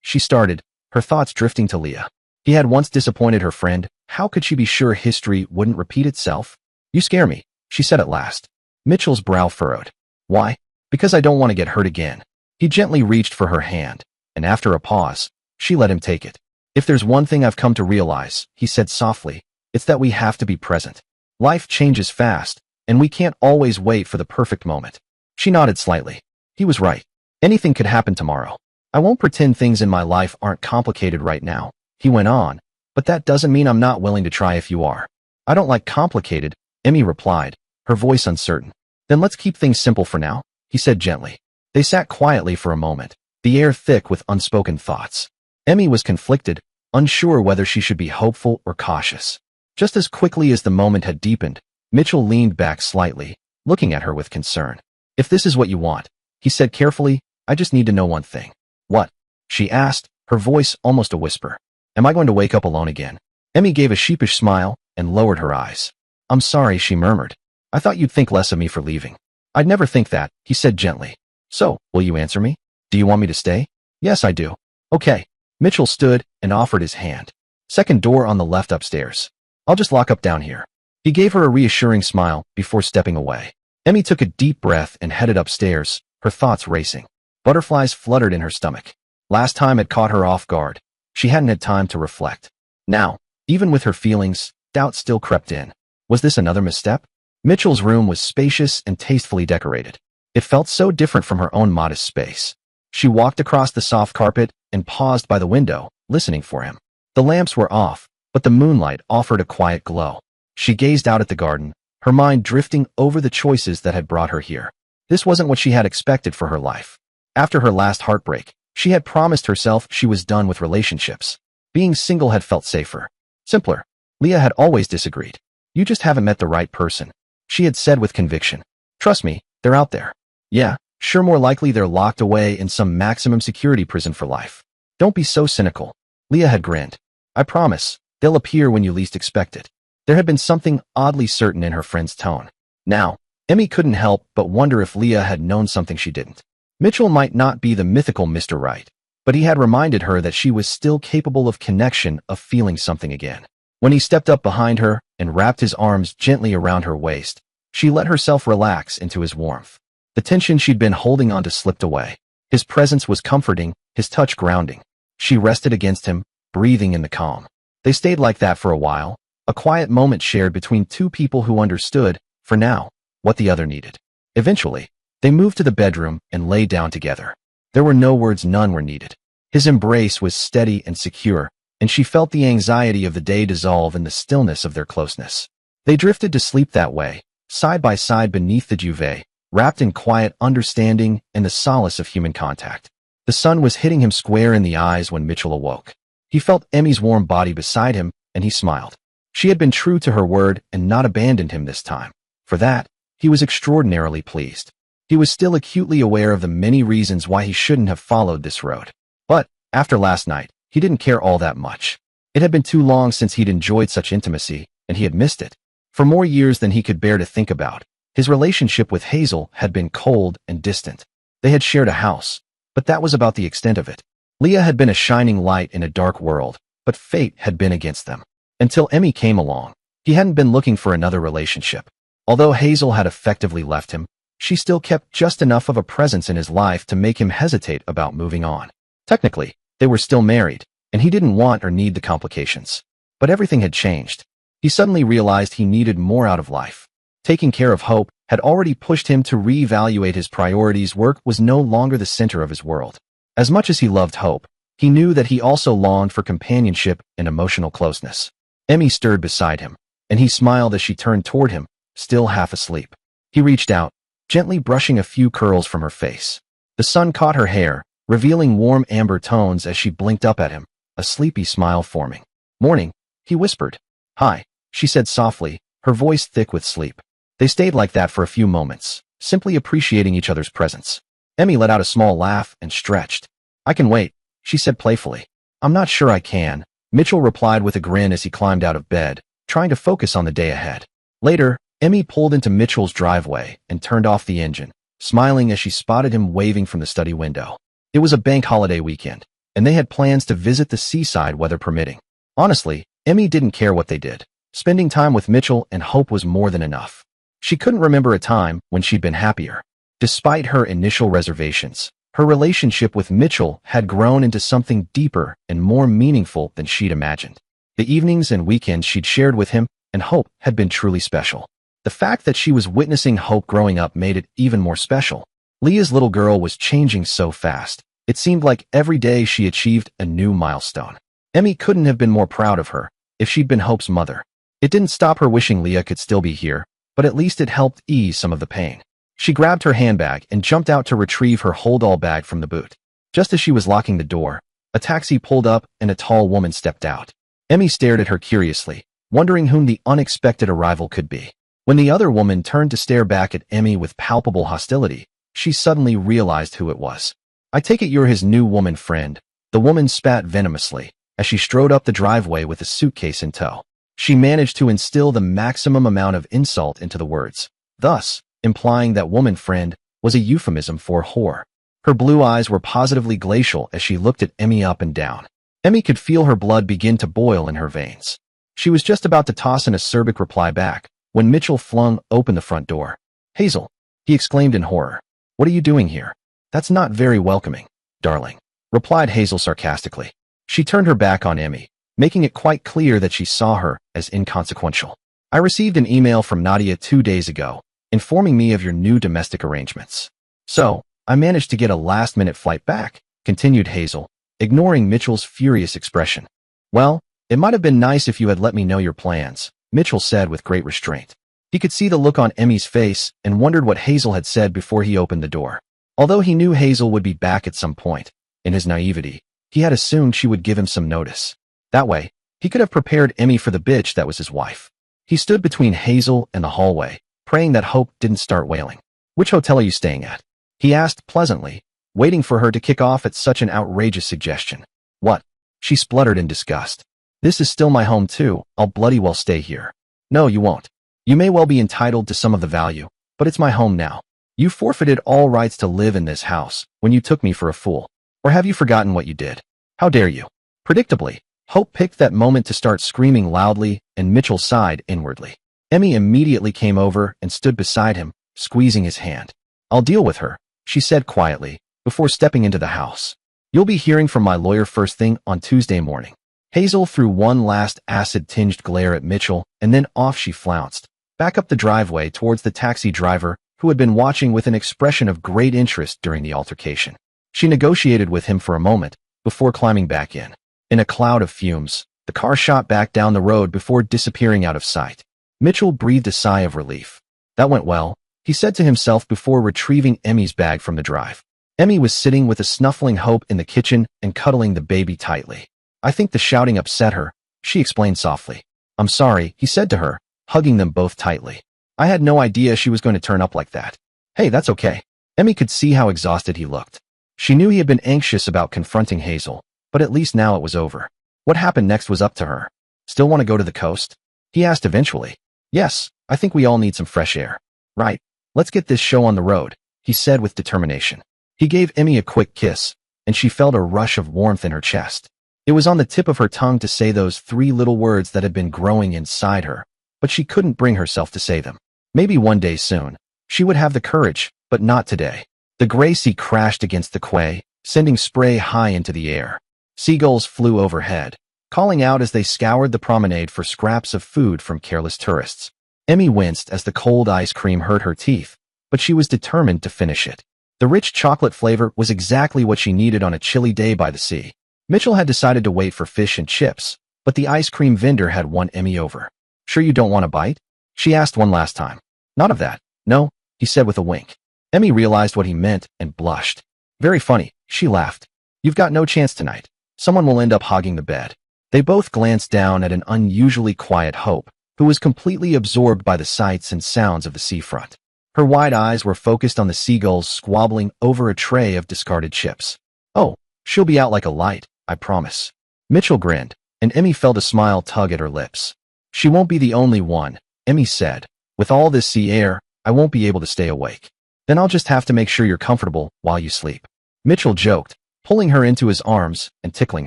She started, her thoughts drifting to Leah. He had once disappointed her friend. How could she be sure history wouldn't repeat itself? You scare me, she said at last. Mitchell's brow furrowed. Why? Because I don't want to get hurt again. He gently reached for her hand, and after a pause, she let him take it. If there's one thing I've come to realize, he said softly, it's that we have to be present. Life changes fast, and we can't always wait for the perfect moment. She nodded slightly. He was right. Anything could happen tomorrow. I won't pretend things in my life aren't complicated right now, he went on, but that doesn't mean I'm not willing to try if you are. I don't like complicated, Emmy replied, her voice uncertain. Then let's keep things simple for now, he said gently. They sat quietly for a moment, the air thick with unspoken thoughts. Emmy was conflicted, unsure whether she should be hopeful or cautious. Just as quickly as the moment had deepened, Mitchell leaned back slightly, looking at her with concern. If this is what you want, he said carefully, I just need to know one thing. What? She asked, her voice almost a whisper. Am I going to wake up alone again? Emmy gave a sheepish smile and lowered her eyes. I'm sorry, she murmured. I thought you'd think less of me for leaving. I'd never think that, he said gently. So, will you answer me? Do you want me to stay? Yes, I do. Okay. Mitchell stood and offered his hand. Second door on the left upstairs. I'll just lock up down here. He gave her a reassuring smile before stepping away. Emmy took a deep breath and headed upstairs, her thoughts racing. Butterflies fluttered in her stomach. Last time had caught her off guard. She hadn't had time to reflect. Now, even with her feelings, doubt still crept in. Was this another misstep? Mitchell's room was spacious and tastefully decorated. It felt so different from her own modest space. She walked across the soft carpet and paused by the window, listening for him. The lamps were off, but the moonlight offered a quiet glow. She gazed out at the garden, her mind drifting over the choices that had brought her here. This wasn't what she had expected for her life. After her last heartbreak, she had promised herself she was done with relationships. Being single had felt safer. Simpler. Leah had always disagreed. You just haven't met the right person, she had said with conviction. Trust me, they're out there. Yeah, sure, more likely they're locked away in some maximum security prison for life. Don't be so cynical. Leah had grinned. I promise, they'll appear when you least expect it. There had been something oddly certain in her friend's tone. Now, Emmy couldn't help but wonder if Leah had known something she didn't. Mitchell might not be the mythical Mr. Right, but he had reminded her that she was still capable of connection, of feeling something again. When he stepped up behind her and wrapped his arms gently around her waist, she let herself relax into his warmth. The tension she'd been holding on to slipped away. His presence was comforting, his touch grounding. She rested against him, breathing in the calm. They stayed like that for a while, a quiet moment shared between two people who understood, for now, what the other needed. Eventually, they moved to the bedroom and lay down together. There were no words, none were needed. His embrace was steady and secure, and she felt the anxiety of the day dissolve in the stillness of their closeness. They drifted to sleep that way, side by side beneath the duvet, wrapped in quiet understanding and the solace of human contact. The sun was hitting him square in the eyes when Mitchell awoke. He felt Emmy's warm body beside him, and he smiled. She had been true to her word and not abandoned him this time. For that, he was extraordinarily pleased. He was still acutely aware of the many reasons why he shouldn't have followed this road. But, after last night, he didn't care all that much. It had been too long since he'd enjoyed such intimacy, and he had missed it. For more years than he could bear to think about, his relationship with Hazel had been cold and distant. They had shared a house, but that was about the extent of it. Leah had been a shining light in a dark world, but fate had been against them. Until Emmy came along, he hadn't been looking for another relationship. Although Hazel had effectively left him, she still kept just enough of a presence in his life to make him hesitate about moving on. Technically, they were still married, and he didn't want or need the complications. But everything had changed. He suddenly realized he needed more out of life. Taking care of Hope had already pushed him to reevaluate his priorities. Work was no longer the center of his world. As much as he loved Hope, he knew that he also longed for companionship and emotional closeness. Emmy stirred beside him, and he smiled as she turned toward him, still half asleep. He reached out, gently brushing a few curls from her face. The sun caught her hair, revealing warm amber tones as she blinked up at him, a sleepy smile forming. "Morning," he whispered. "Hi," she said softly, her voice thick with sleep. They stayed like that for a few moments, simply appreciating each other's presence. Emmy let out a small laugh and stretched. "I can wait," she said playfully. "I'm not sure I can," Mitchell replied with a grin as he climbed out of bed, trying to focus on the day ahead. Later, Emmy pulled into Mitchell's driveway and turned off the engine, smiling as she spotted him waving from the study window. It was a bank holiday weekend, and they had plans to visit the seaside, weather permitting. Honestly, Emmy didn't care what they did. Spending time with Mitchell and Hope was more than enough. She couldn't remember a time when she'd been happier. Despite her initial reservations, her relationship with Mitchell had grown into something deeper and more meaningful than she'd imagined. The evenings and weekends she'd shared with him and Hope had been truly special. The fact that she was witnessing Hope growing up made it even more special. Leah's little girl was changing so fast. It seemed like every day she achieved a new milestone. Emmy couldn't have been more proud of her if she'd been Hope's mother. It didn't stop her wishing Leah could still be here, but at least it helped ease some of the pain. She grabbed her handbag and jumped out to retrieve her hold-all bag from the boot. Just as she was locking the door, a taxi pulled up and a tall woman stepped out. Emmy stared at her curiously, wondering whom the unexpected arrival could be. When the other woman turned to stare back at Emmy with palpable hostility, she suddenly realized who it was. "I take it you're his new woman friend," the woman spat venomously, as she strode up the driveway with a suitcase in tow. She managed to instill the maximum amount of insult into the words, thus implying that woman friend was a euphemism for whore. Her blue eyes were positively glacial as she looked at Emmy up and down. Emmy could feel her blood begin to boil in her veins. She was just about to toss an acerbic reply back when Mitchell flung open the front door. "Hazel," he exclaimed in horror. "What are you doing here?" "That's not very welcoming, darling," replied Hazel sarcastically. She turned her back on Emmy, making it quite clear that she saw her as inconsequential. "I received an email from Nadia 2 days ago, informing me of your new domestic arrangements. So, I managed to get a last-minute flight back," continued Hazel, ignoring Mitchell's furious expression. "Well, it might have been nice if you had let me know your plans," Mitchell said with great restraint. He could see the look on Emmy's face and wondered what Hazel had said before he opened the door. Although he knew Hazel would be back at some point, in his naivety, he had assumed she would give him some notice. That way, he could have prepared Emmy for the bitch that was his wife. He stood between Hazel and the hallway, praying that Hope didn't start wailing. "Which hotel are you staying at?" he asked pleasantly, waiting for her to kick off at such an outrageous suggestion. "What?" she spluttered in disgust. "This is still my home too. I'll bloody well stay here." "No, you won't. You may well be entitled to some of the value, but it's my home now. You forfeited all rights to live in this house when you took me for a fool. Or have you forgotten what you did? How dare you?" Predictably, Hope picked that moment to start screaming loudly, and Mitchell sighed inwardly. Emmy immediately came over and stood beside him, squeezing his hand. "I'll deal with her," she said quietly, before stepping into the house. "You'll be hearing from my lawyer first thing on Tuesday morning." Hazel threw one last acid-tinged glare at Mitchell, and then off she flounced, back up the driveway towards the taxi driver, who had been watching with an expression of great interest during the altercation. She negotiated with him for a moment, before climbing back in. In a cloud of fumes, the car shot back down the road before disappearing out of sight. Mitchell breathed a sigh of relief. That went well, he said to himself before retrieving Emmy's bag from the drive. Emmy was sitting with a snuffling Hope in the kitchen and cuddling the baby tightly. I think the shouting upset her, she explained softly. I'm sorry, he said to her, hugging them both tightly. I had no idea she was going to turn up like that. Hey, that's okay. Emmy could see how exhausted he looked. She knew he had been anxious about confronting Hazel, but at least now it was over. What happened next was up to her. Still want to go to the coast? He asked eventually. Yes, I think we all need some fresh air. Right. Let's get this show on the road, he said with determination. He gave Emmy a quick kiss, and she felt a rush of warmth in her chest. It was on the tip of her tongue to say those 3 little words that had been growing inside her, but she couldn't bring herself to say them. Maybe one day soon. She would have the courage, but not today. The gray sea crashed against the quay, sending spray high into the air. Seagulls flew overhead, calling out as they scoured the promenade for scraps of food from careless tourists. Emmy winced as the cold ice cream hurt her teeth, but she was determined to finish it. The rich chocolate flavor was exactly what she needed on a chilly day by the sea. Mitchell had decided to wait for fish and chips, but the ice cream vendor had won Emmy over. Sure you don't want a bite? She asked one last time. Not of that. No, he said with a wink. Emmy realized what he meant and blushed. Very funny, she laughed. You've got no chance tonight. Someone will end up hogging the bed. They both glanced down at an unusually quiet Hope, who was completely absorbed by the sights and sounds of the seafront. Her wide eyes were focused on the seagulls squabbling over a tray of discarded chips. Oh, she'll be out like a light, I promise. Mitchell grinned, and Emmy felt a smile tug at her lips. She won't be the only one, Emmy said. With all this sea air, I won't be able to stay awake. Then I'll just have to make sure you're comfortable while you sleep. Mitchell joked, pulling her into his arms and tickling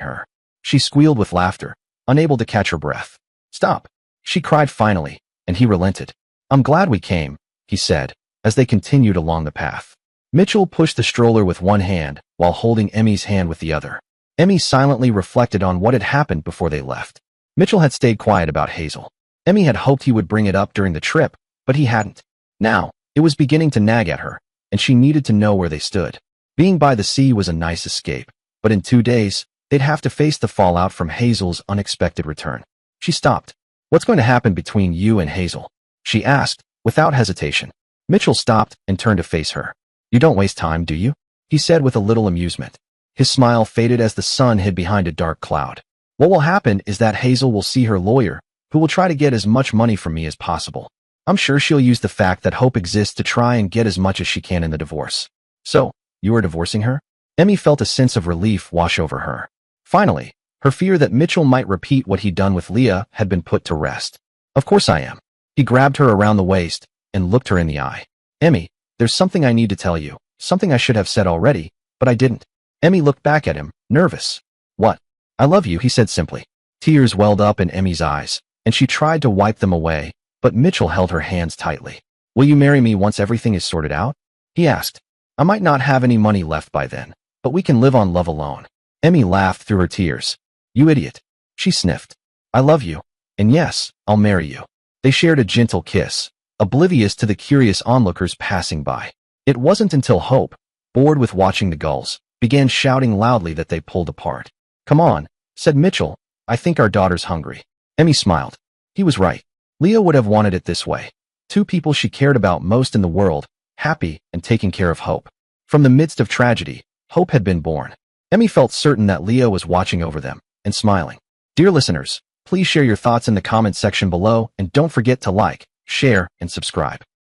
her. She squealed with laughter, unable to catch her breath. Stop, she cried finally, and he relented. I'm glad we came, he said, as they continued along the path. Mitchell pushed the stroller with one hand while holding Emmy's hand with the other. Emmy silently reflected on what had happened before they left. Mitchell had stayed quiet about Hazel. Emmy had hoped he would bring it up during the trip, but he hadn't. Now, it was beginning to nag at her, and she needed to know where they stood. Being by the sea was a nice escape, but in 2 days, they'd have to face the fallout from Hazel's unexpected return. She stopped. What's going to happen between you and Hazel? She asked, without hesitation. Mitchell stopped and turned to face her. You don't waste time, do you? He said with a little amusement. His smile faded as the sun hid behind a dark cloud. What will happen is that Hazel will see her lawyer, who will try to get as much money from me as possible. I'm sure she'll use the fact that Hope exists to try and get as much as she can in the divorce. So, you are divorcing her? Emmy felt a sense of relief wash over her. Finally, her fear that Mitchell might repeat what he'd done with Leah had been put to rest. Of course I am. He grabbed her around the waist and looked her in the eye. Emmy, there's something I need to tell you, something I should have said already, but I didn't. Emmy looked back at him, nervous. What? I love you, he said simply. Tears welled up in Emmy's eyes, and she tried to wipe them away, but Mitchell held her hands tightly. Will you marry me once everything is sorted out? He asked. I might not have any money left by then, but we can live on love alone. Emmy laughed through her tears. You idiot. She sniffed. I love you. And yes, I'll marry you. They shared a gentle kiss, oblivious to the curious onlookers passing by. It wasn't until Hope, bored with watching the gulls, began shouting loudly that they pulled apart. Come on, said Mitchell. I think our daughter's hungry. Emmy smiled. He was right. Leah would have wanted it this way. 2 people she cared about most in the world, happy and taking care of Hope. From the midst of tragedy, Hope had been born. Emmy felt certain that Leah was watching over them and smiling. Dear listeners, please share your thoughts in the comment section below and don't forget to like, share, and subscribe.